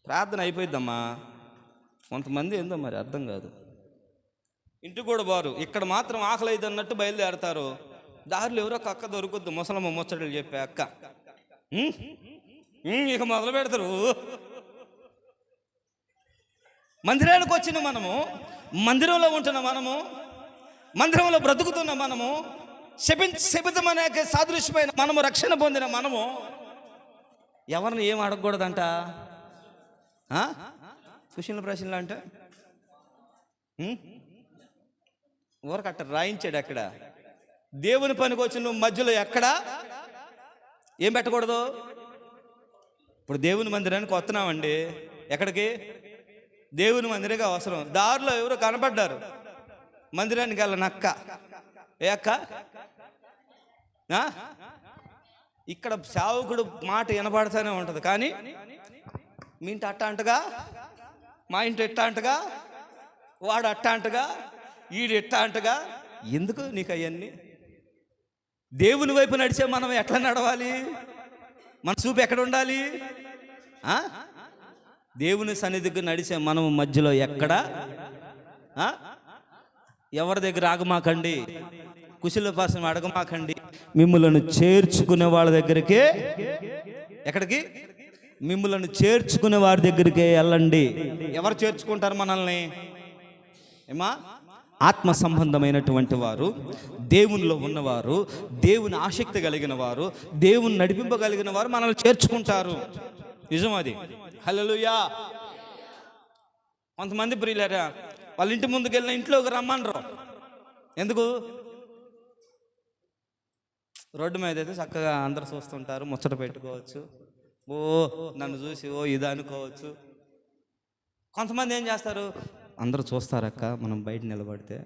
ప్రార్థన అయిపోయిద్దమ్మా. కొంతమంది ఏందో మరి అర్థం కాదు, ఇంటికి కూడా బారు, ఇక్కడ మాత్రం ఆకలి అయితే అన్నట్టు బయలుదేరతారు. దారిలో ఎవరో అక్క దొరుకుద్దు, ముసలమ్మ ముచ్చటలు చెప్పే అక్క, ఇక మొదలు పెడతారు. మందిరానికి వచ్చిన మనము, మందిరంలో ఉంటున్న మనము, మందిరంలో బ్రతుకుతున్న మనము, శపితమనే సాదృశ్యమైన మనము, రక్షణ పొందిన మనము ఎవరిని ఏం అడగకూడదంట. సుశీల ప్రశ్నలు అంటే ఊరకట్ట రాయించాడు అక్కడ. దేవుని పనికి వచ్చి నువ్వు మధ్యలో ఎక్కడ ఏం పెట్టకూడదు. ఇప్పుడు దేవుని మందిరానికి వస్తున్నామండి, ఎక్కడికి? దేవుని మందిరానికి అవసరం. దారిలో ఎవరు కనపడ్డారు, మందిరానికి వెళ్ళనక్క, ఏ అక్క? ఇక్కడ సేవకుడు మాట వినపడుతూనే ఉంటుంది, కానీ మీ ఇంటి అట్ట అంటగా, మా ఇంటి ఎట్ట అంటగా, వాడు అట్ట అంటగా, ఈడు ఎట్ట అంటగా. ఎందుకు నీకు అవన్నీ? దేవుని వైపు నడిచే మనం ఎట్లా నడవాలి? మన చూపు ఎక్కడ ఉండాలి? దేవుని సన్నిధికి నడిచే మనం మధ్యలో ఎక్కడ, ఎవరి దగ్గర ఆగమాకండి, కుశల కోసం అడగమాకండి. మిమ్మల్ని చేర్చుకునే వాళ్ళ దగ్గరికే, ఎక్కడికి? మిమ్మల్ని చేర్చుకునే వారి దగ్గరికే వెళ్ళండి. ఎవరు చేర్చుకుంటారు మనల్ని? ఏమా? ఆత్మ సంబంధమైనటువంటి వారు, దేవునిలో ఉన్నవారు, దేవుని ఆసక్తి కలిగిన వారు, దేవుని నడిపింపగలిగిన వారు మనల్ని చేర్చుకుంటారు. నిజం అది. హల్లెలూయా. కొంతమంది ప్రియులారా, వాళ్ళ ఇంటి ముందుకు వెళ్ళిన ఇంట్లోకి రమ్మనరు. ఎందుకు? రోడ్డు మీద అయితే చక్కగా అందరు చూస్తుంటారు, ముచ్చట పెట్టుకోవచ్చు, ఓ నన్ను చూసి ఓ ఇది అనుకోవచ్చు. కొంతమంది ఏం చేస్తారు, అందరూ చూస్తారక్క మనం బయట నిలబడితే.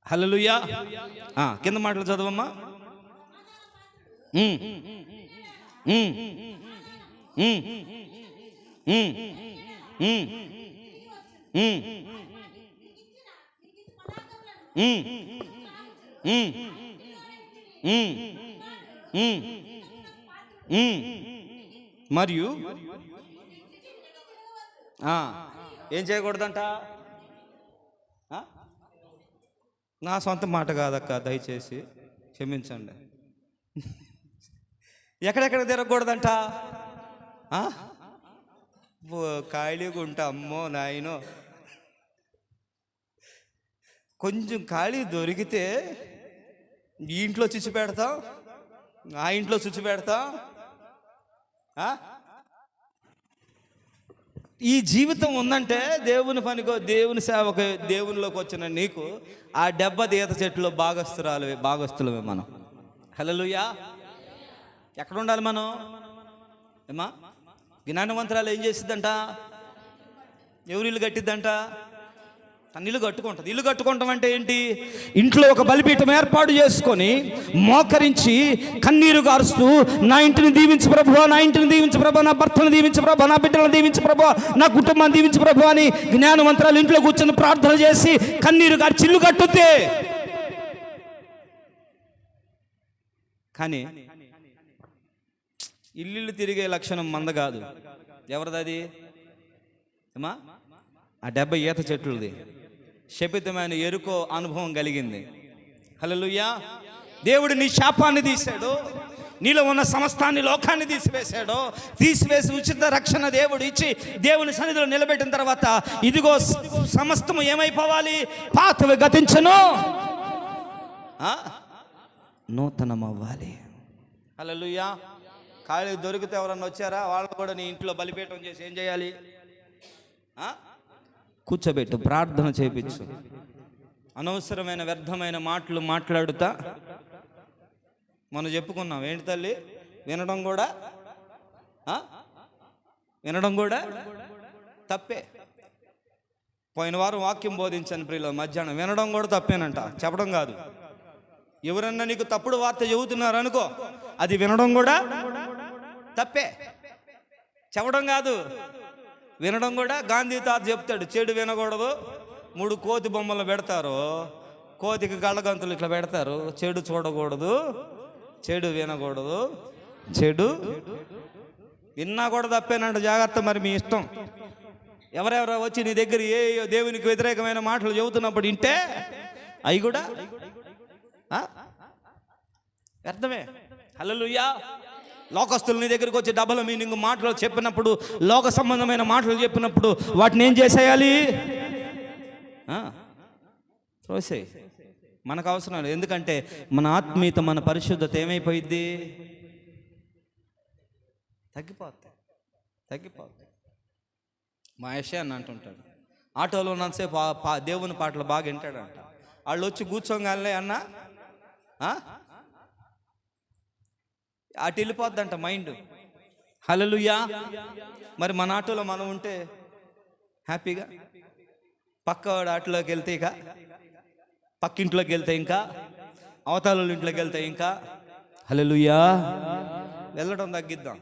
హల్లెలూయా. కింద మాటలు చదవమ్మా. మరియు ఏం చేయకూడదంట? నా సొంత మాట కాదక్క, దయచేసి క్షమించండి. ఎక్కడెక్కడ తిరగకూడదంట? ఖాళీగా ఉంటా, అమ్మో నాయనో. కొంచెం ఖాళీ దొరికితే ఈ ఇంట్లో చుచ్చి పెడతాం, ఆ ఇంట్లో చుచ్చి పెడతాం. ఈ జీవితం ఉందంటే దేవుని పనికో, దేవుని సేవకు, దేవునిలోకి వచ్చిన నీకు ఆ ఈత చెట్టులో భాగస్తులమే మనం. హల్లెలూయా. ఎక్కడ ఉండాలి మనం? ఏమా జ్ఞానవంతురాలు ఏం చేసిద్దంట? ఎవరు ఇల్లు కట్టిద్దంట? తన ఇల్లు కట్టుకుంటుంది. ఇల్లు కట్టుకుంటాం అంటే ఏంటి? ఇంట్లో ఒక బలిపీఠం ఏర్పాటు చేసుకొని మోకరించి కన్నీరు గారుస్తూ, నా ఇంటిని దీవించు ప్రభువా, నా ఇంటిని దీవించు ప్రభువా, నా భర్తను దీవించు ప్రభువా, నా బిడ్డలను దీవించు ప్రభువా, నా కుటుంబాన్ని దీవించు ప్రభువా అని జ్ఞానవంతురాలు ఇంట్లో కూర్చొని ప్రార్థన చేసి కన్నీరు గార్చి ఇల్లు కట్టుద్ది. కానీ ఇల్లు తిరిగే లక్షణం మంద కాదు. ఎవరిది? ఏమా ఆ 70 ఈత చెట్లుది. శపితమైన ఎరుకో అనుభవం కలిగింది. హల్లెలూయా. దేవుడు నీ శాపాన్ని తీశాడు, నీలో ఉన్న సమస్తాన్ని, లోకాన్ని తీసివేసి ఉచిత రక్షణ దేవుడు ఇచ్చి దేవుని సన్నిధిలో నిలబెట్టిన తర్వాత ఇదిగో సమస్తము ఏమైపోవాలి? పాతవి గతించను, నూతనం అవ్వాలి. హల్లెలూయా. ఖాళీ దొరికితే ఎవరన్నా వచ్చారా? వాళ్ళు కూడా నీ ఇంట్లో బలిపీఠం చేసి ఏం చేయాలి? కూర్చోబెట్టు, ప్రార్థన చేయించు. అనవసరమైన వ్యర్థమైన మాటలు మాట్లాడుతా మనం చెప్పుకున్నాం. ఏంటి తల్లి? వినడం కూడా తప్పే. పోయిన వారం వాక్యం బోధించాను ప్రియుల మధ్యాహ్నం. వినడం కూడా తప్పేనంట, చెప్పడం కాదు. ఎవరన్నా నీకు తప్పుడు వార్త చెబుతున్నారు అనుకో, అది వినడం కూడా తప్పే, చెప్పడం కాదు, వినడం కూడా. గాంధీ తాత చెప్తాడు, చెడు వినకూడదు. 3 కోతి బొమ్మలు పెడతారు, కోతికి కళ్ళగంతులు ఇట్లా పెడతారు. చెడు చూడకూడదు, చెడు వినకూడదు, చెడు విన్నా కూడా తప్పేనంట. జాగ్రత్త, మరి మీ ఇష్టం. ఎవరెవరో వచ్చి నీ దగ్గర ఏ దేవునికి వ్యతిరేకమైన మాటలు చెబుతున్నప్పుడు వింటే అవి కూడా వ్యర్థమే. హల్లెలూయా. లోకస్తులు నీ దగ్గరికి వచ్చి డబల్ మీనింగ్ మాటలు చెప్పినప్పుడు, లోక సంబంధమైన మాటలు చెప్పినప్పుడు వాటిని ఏం చేసేయాలి? తోసే. మనకు అవసరం లేదు. ఎందుకంటే మన ఆత్మీయత, మన పరిశుద్ధత ఏమైపోయిద్ది? తగ్గిపోద్ది. మా యెషయా అని అంటుంటాడు, ఆటోలో ఉన్నంతసేపు దేవుని పాటలు బాగా వింటాడంట. వాళ్ళు వచ్చి కూర్చోగానే అన్నా అటు వెళ్ళిపోద్దంట మైండ్. హల్లెలూయా. మరి మన ఆటోలో మనం ఉంటే హ్యాపీగా, పక్కవాడు ఆటోలోకి వెళ్తే ఇక, పక్కింట్లోకి వెళ్తే ఇంకా, అవతల ఇంట్లోకి వెళ్తే ఇంకా. హల్లెలూయా. వెళ్ళడం తగ్గిద్దాం.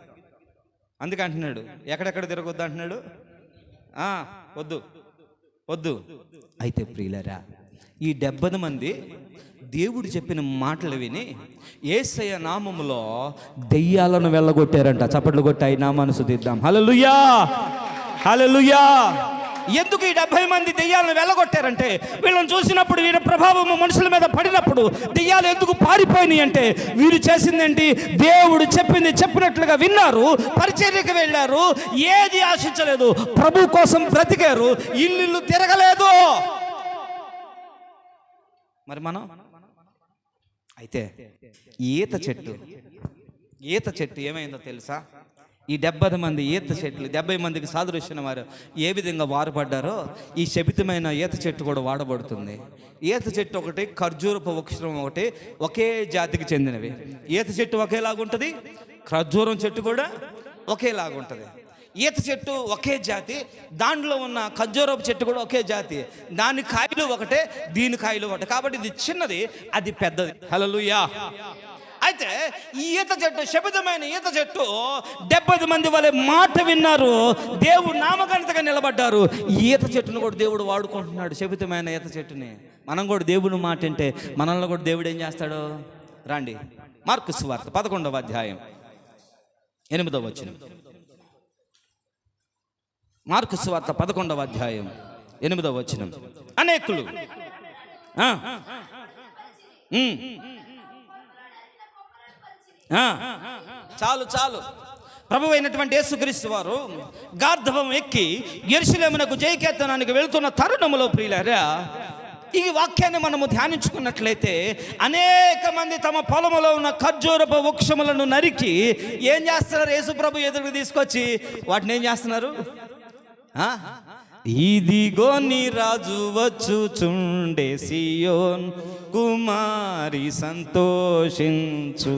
అందుకే అంటున్నాడు, ఎక్కడెక్కడ తిరగొద్దు అంటున్నాడు. వద్దు. అయితే ప్రియులరా, ఈ 70 మంది దేవుడు చెప్పిన మాటలు విని యేసయ్య నామములో దెయ్యాలను వెళ్ళగొట్టారంట. చప్పట్లు కొట్టాయి నామాన్ని స్తుతిద్దాం. హల్లెలూయా, హల్లెలూయా. ఎందుకు ఈ 70 మంది దెయ్యాలను వెళ్ళగొట్టారంటే, వీళ్ళని చూసినప్పుడు, వీరి ప్రభావం మనుషుల మీద పడినప్పుడు దెయ్యాలు ఎందుకు పారిపోయినాయి అంటే, వీరు చేసిందేంటి? దేవుడు చెప్పినట్లుగా విన్నారు, పరిచర్యకు వెళ్ళారు, ఏది ఆశించలేదు, ప్రభు కోసం బ్రతికారు, ఇల్లు తిరగలేదు. మరి మనం అయితే ఈత చెట్టు ఏమైందో తెలుసా? ఈ 70 మంది ఈత చెట్లు, 70 మందికి సాదృశ్యం వారు ఏ విధంగా వాడబడ్డారో ఈ శపితమైన ఈత చెట్టు కూడా వాడబడుతుంది. ఈత చెట్టు ఒకటి, ఖర్జూరపు వృక్షం ఒకటి, ఒకే జాతికి చెందినవి. ఈత చెట్టు ఒకేలాగుంటుంది, ఖర్జూరం చెట్టు కూడా ఒకేలాగుంటుంది. ఈత చెట్టు ఒకే జాతి, దాంట్లో ఉన్న ఖర్జూరపు చెట్టు కూడా ఒకే జాతి. దాని కాయలు ఒకటే, దీని కాయలు ఒకటే. కాబట్టి ఇది చిన్నది, అది పెద్దది. హల్లెలూయా. అయితే ఈ ఈత చెట్టు, శపితమైన ఈత చెట్టు, 70 మంది వాళ్ళ మాట విన్నారు, దేవుడు నామకరణతగా నిలబడ్డారు. ఈత చెట్టును కూడా దేవుడు వాడుకుంటున్నాడు, శపితమైన ఈత చెట్టుని. మనం కూడా దేవుని మాట అంటే మనల్ని కూడా దేవుడు ఏం చేస్తాడు? రండి, మార్కు సువార్త 11వ అధ్యాయం 8వ వచనం. మార్కు సువార్త 11వ అధ్యాయం 8వ వచనం. అనేకులు ఆ, ఉమ్, ఆ, చాలు చాలు. ప్రభు అయినటువంటి యేసుక్రీస్తు వారు గార్ధవం ఎక్కి యెరూషలేమునకు జయకేతనానికి వెళ్తున్న తరుణములో ప్రియులారా, ఈ వాక్యాన్ని మనము ధ్యానించుకున్నట్లయితే అనేక మంది తమ పొలములో ఉన్న ఖర్జూరపు వృక్షములను నరికి ఏం చేస్తున్నారు? యేసు ప్రభు ఎదురుకు తీసుకొచ్చి వాటిని ఏం చేస్తున్నారు? ఇదిగో నీ రాజు వచ్చుచుండే, సియోన్ కుమారి సంతోషించు,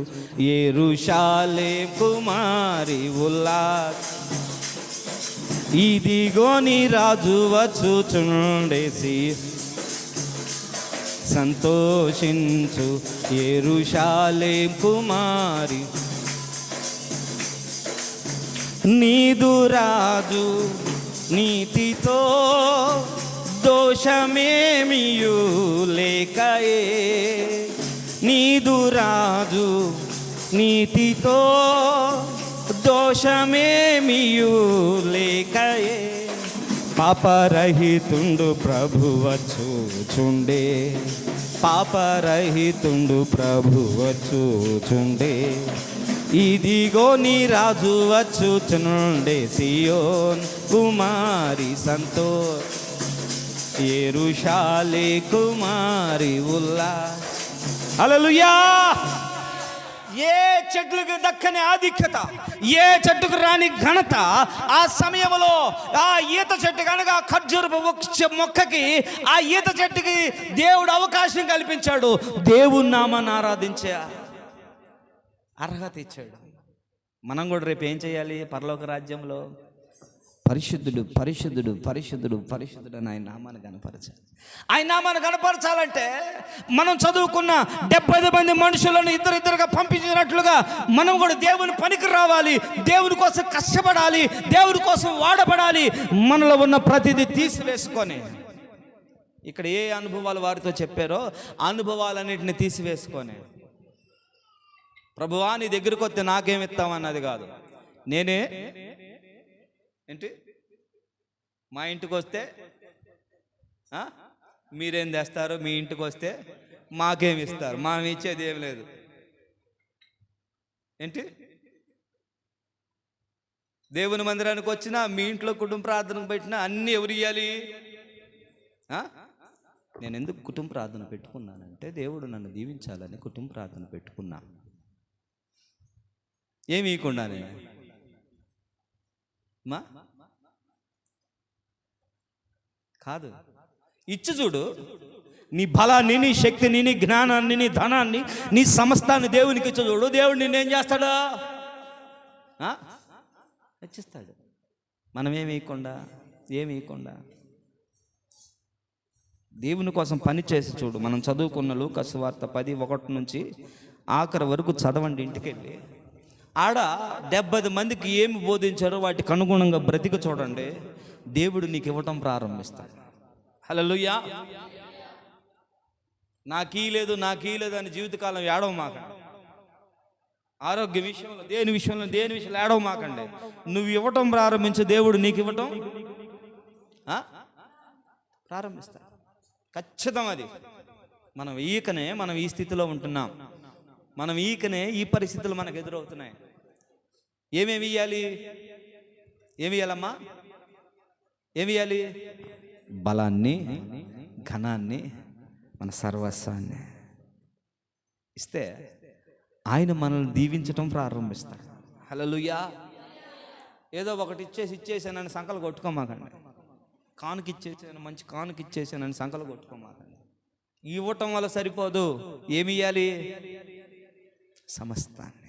యెరూషలేము కుమారి ఉల్లాస. ఇదిగో నీ రాజు వచ్చుచుండే, సంతోషించు, యెరూషలేము కుమారి. నీదు రాజు నీతితో దోషమేమియు లేకయే, నీదు రాజు నీతితో దోషమేమియు లేకయే, పాపరహితుండు ప్రభు వచ్చుచుండే, పాపరహితుండు ప్రభు వచ్చుచుండే. ఇదిగో నీ రాజు వచ్చుచుండే, సియోన్ కుమారి సంతోష, యెరూషలేము కుమారి ఉల్లాస. హల్లెలూయా. ఏ చెట్లకు దక్కని ఆధిక్యత, ఏ చెట్టుకు రాని ఘనత ఆ సమయంలో ఆ ఈత చెట్టు కనుక ఖర్జూరపు మొక్కకి, ఆ ఈత చెట్టుకి దేవుడు అవకాశం కల్పించాడు. దేవుని నామాన్ని ఆరాధించే అర్హత ఇచ్చాడు. మనం కూడా రేపు ఏం చేయాలి? పరలోక రాజ్యంలో పరిశుద్ధుడు పరిశుద్ధుడు పరిశుద్ధుడు పరిశుద్ధుడు అని ఆయన నామాన్ని కనపరచాలి. ఆయన నామాన్ని కనపరచాలంటే మనం చదువుకున్న 70 మంది మనుషులను ఇద్దరుగా పంపించినట్లుగా మనం కూడా దేవుని పనికి రావాలి, దేవుని కోసం కష్టపడాలి, దేవుని కోసం వాడబడాలి. మనలో ఉన్న ప్రతిదీ తీసివేసుకొని, ఇక్కడ ఏ అనుభవాలు వారితో చెప్పారో అనుభవాలన్నింటినీ తీసివేసుకొని, ప్రభువా నీ దగ్గరికి వస్తే నాకేమిస్తామన్నది కాదు. నేనే ఏంటి మా ఇంటికి వస్తే మీరేం తెస్తారు, మీ ఇంటికి వస్తే మాకేమి ఇస్తారు, మనం ఇచ్చేది ఏం లేదు. ఏంటి దేవుని మందిరానికి వచ్చినా, మీ ఇంట్లో కుటుంబ ప్రార్థనకు పెట్టినా అన్నీ ఎవరు ఇవ్వాలి? నేను ఎందుకు కుటుంబ ప్రార్థన పెట్టుకున్నానంటే దేవుడు నన్ను దీవించాలని కుటుంబ ప్రార్థన పెట్టుకున్నా. ఏమి ఇవ్వకుండానే మా కాదు, ఇచ్చు చూడు. నీ బలాన్ని, నీ శక్తిని, నీ జ్ఞానాన్ని, నీ ధనాన్ని, నీ సమస్తాన్ని దేవునికి ఇచ్చు చూడు. దేవుడు నిన్నేం చేస్తాడు? హెచ్చిస్తాడు. మనం ఏమి ఇవ్వకుండా దేవుని కోసం పని చేసి చూడు. మనం చదువుకున్న లూకా సువార్త 10:1 నుంచి ఆఖరి వరకు చదవండి ఇంటికి వెళ్ళి. ఆడ 70 మందికి ఏమి బోధించారో వాటికి అనుగుణంగా బ్రతికి చూడండి. దేవుడు నీకు ఇవ్వటం ప్రారంభిస్తాడు. హల్లెలూయా. నాకీ లేదు అని జీవితకాలం ఏడవ మాకండి. ఆరోగ్య విషయంలో దేని విషయంలో ఏడవ మాకండి. నువ్వు ఇవ్వటం ప్రారంభించు, దేవుడు నీకు ఇవ్వటం ప్రారంభిస్తాడు. ఖచ్చితం అది. మనం ఈ స్థితిలో ఉంటున్నాం. మనం ఈ పరిస్థితులు మనకు ఎదురవుతున్నాయి. ఏమేమి ఇవ్వాలి? ఇవ్వాలమ్మా? ఇవ్వాలి? బలాన్ని, ఘనాన్ని, మన సర్వస్వాన్ని ఇస్తే ఆయన మనల్ని దీవించటం ప్రారంభిస్తాడు. హల్లెలూయా. ఏదో ఒకటి ఇచ్చేసానని సంకలు కొట్టుకోమాకండి. కానుక ఇచ్చేసాను, మంచి కానుక ఇచ్చేసానని సంకలు కొట్టుకోమాకండి. ఇవ్వటం వల్ల సరిపోదు. ఏమి ఇవ్వాలి? సమస్తాన్ని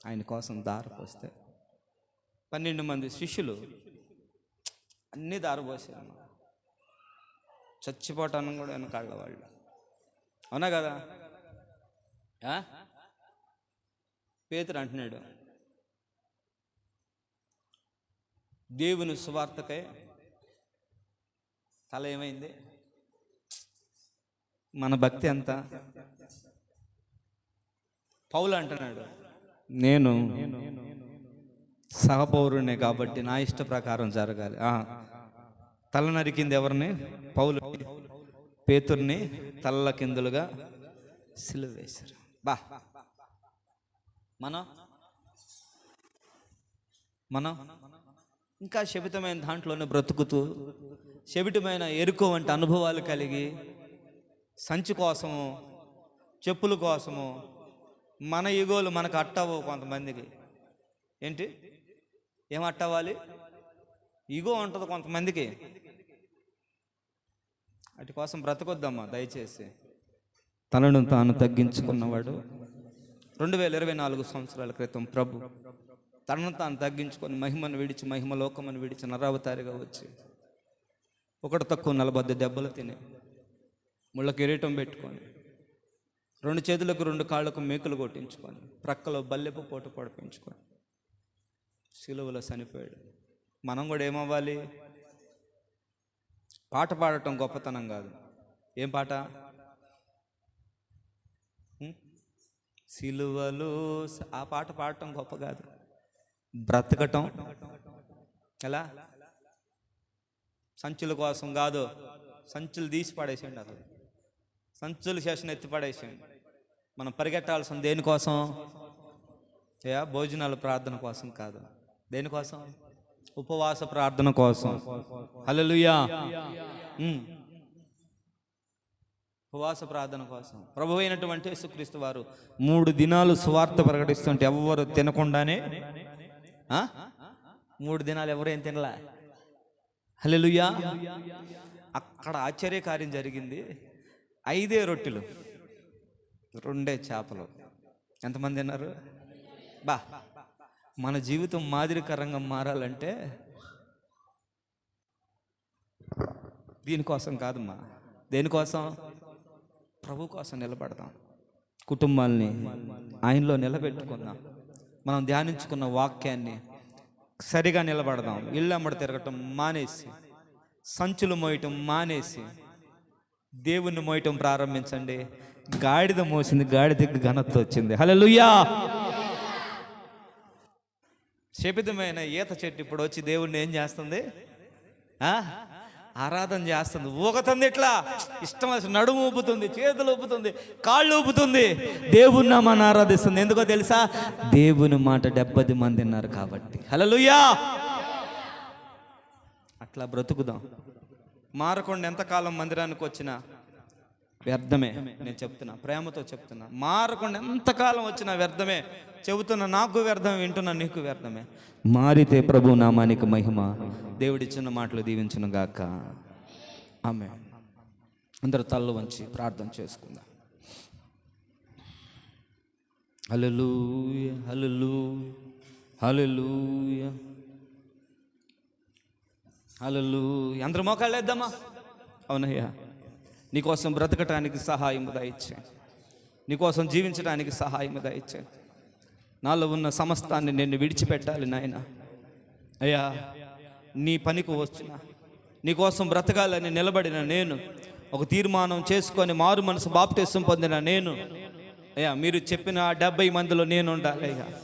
ఆయన కోసం దారిపోస్తే 12 మంది శిష్యులు అన్నీ దారిపోసారు. చచ్చిపోవటానికి కూడా వెనకాళ్ళ వాళ్ళు. అవునా కదా? పేతురు అంటున్నాడు, దేవుని సువార్తకై తల ఏమైంది? మన భక్తి ఎంత? పౌలు అంటున్నాడు, నేను సహపౌరునే కాబట్టి నా ఇష్ట ప్రకారం జరగాలి. తల నరికింది ఎవరిని? పౌలు. పేతుర్ని తల్ల కిందులుగా సిలువ వేశారు. మనం ఇంకా శబితమైన దాంట్లోనే బ్రతుకుతూ శబితమైన ఎరుకు వంటి అనుభవాలు కలిగి సంచి కోసము, చెప్పుల కోసము మన ఈగోలు మనకు అట్టవు. కొంతమందికి ఏంటి ఏం అట్టవాలి? ఈగో ఉంటుంది కొంతమందికి. వాటి కోసం బ్రతకొద్దమ్మా దయచేసి. తనను తాను తగ్గించుకున్నవాడు 2024 సంవత్సరాల క్రితం ప్రభు తనను తాను తగ్గించుకొని మహిమను విడిచి, మహిమలోకమని విడిచి నరావతారిగా వచ్చి ఒకటి తక్కువ 40 దెబ్బలు తిని, ముళ్ళ కిరీటం పెట్టుకొని, 2 చేతులకు 2 కాళ్ళకు మేకులు కొట్టించుకొని, ప్రక్కలో బల్లెపు పోటు పొడిపించుకొని సిలువలో చనిపోయాడు. మనం కూడా ఏమవ్వాలి? పాట పాడటం గొప్పతనం కాదు. ఏం పాట? సిలువలో ఆ పాట పాడటం గొప్ప కాదు. బ్రతకటం ఎలా? సంచుల కోసం కాదు. సంచులు తీసి పడేసేయండి. అసలు సంచులు శేషం ఎత్తి పడేసేయండి. మనం పరిగెట్టాల్సిన దేనికోసం? భోజనాల ప్రార్థన కోసం కాదు. దేనికోసం? ఉపవాస ప్రార్థన కోసం. హల్లెలూయా. ఉపవాస ప్రార్థన కోసం. ప్రభు అయినటువంటి యేసుక్రీస్తు వారు 3 దినాలు సువార్త ప్రకటిస్తుంటే ఎవరు తినకుండానే 3 దినాలు ఎవరేం తినలే. హల్లెలూయా. అక్కడ ఆశ్చర్యకార్యం జరిగింది. 5 రొట్టెలు 2 చేపలు. ఎంతమంది తిన్నారు? మన జీవితం మాదిరికరంగా మారాలంటే దీనికోసం కాదమ్మా. దేనికోసం? ప్రభు కోసం నిలబడదాం. కుటుంబాల్ని ఆయనలో నిలబెట్టుకుందాం. మనం ధ్యానించుకున్న వాక్యాన్ని సరిగా నిలబడదాం. ఇళ్ళు అమ్మడి తిరగటం మానేసి, సంచులు మోయటం మానేసి దేవుణ్ణి మోయటం ప్రారంభించండి. గాడిద మోసింది, గాడిదకి ఘనత వచ్చింది. హల్లెలూయా. శపితమైన ఈత చెట్టు ఇప్పుడు వచ్చి దేవుణ్ణి ఏం చేస్తుంది? ఆరాధన చేస్తుంది. ఊగుతుంది. ఇట్లా ఇష్టం వచ్చిన నడుము ఊపుతుంది, చేతులు ఊపుతుంది, కాళ్ళు ఊపుతుంది, దేవుని నామాన్ని ఆరాధిస్తుంది. ఎందుకో తెలుసా? దేవుని మాట 70 మంది ఉన్నారు కాబట్టి. హల్లెలూయా. అట్లా బ్రతుకుదాం. మారకుండా ఎంతకాలం మందిరానికి వచ్చినా వ్యర్థమే. నేను చెప్తున్నా, ప్రేమతో చెప్తున్నా. మారకుండా ఎంతకాలం వచ్చినా వ్యర్థమే. చెబుతున్నా, నాకు వ్యర్థమే, వింటున్నా, నీకు వ్యర్థమే. మారితే ప్రభు నామానికి మహిమ. దేవుడిచ్చిన మాటలు దీవించును గాక. ఆమేన్. అందరూ తలలు వంచి ప్రార్థన చేసుకుందాం. హల్లెలూయా, హల్లెలూయా, హల్లెలూయా, హల్లెలూయా. అందరూ మోకాళ్ళు వేద్దామా? అవునయ్యా, నీకోసం బ్రతకటానికి సహాయం దయచే, నీకోసం జీవించడానికి సహాయం దయచే. నాలో ఉన్న సమస్తాన్ని నేను విడిచిపెట్టాలి నాయన. అయ్యా, నీ పనికి వచ్చిన, నీకోసం బ్రతకాలని నిలబడిన నేను, ఒక తీర్మానం చేసుకొని మారు మనసు బాప్టిసం పొందిన నేను, అయ్యా మీరు చెప్పిన 70 మందిలో నేను ఉండాలి అయ్యా.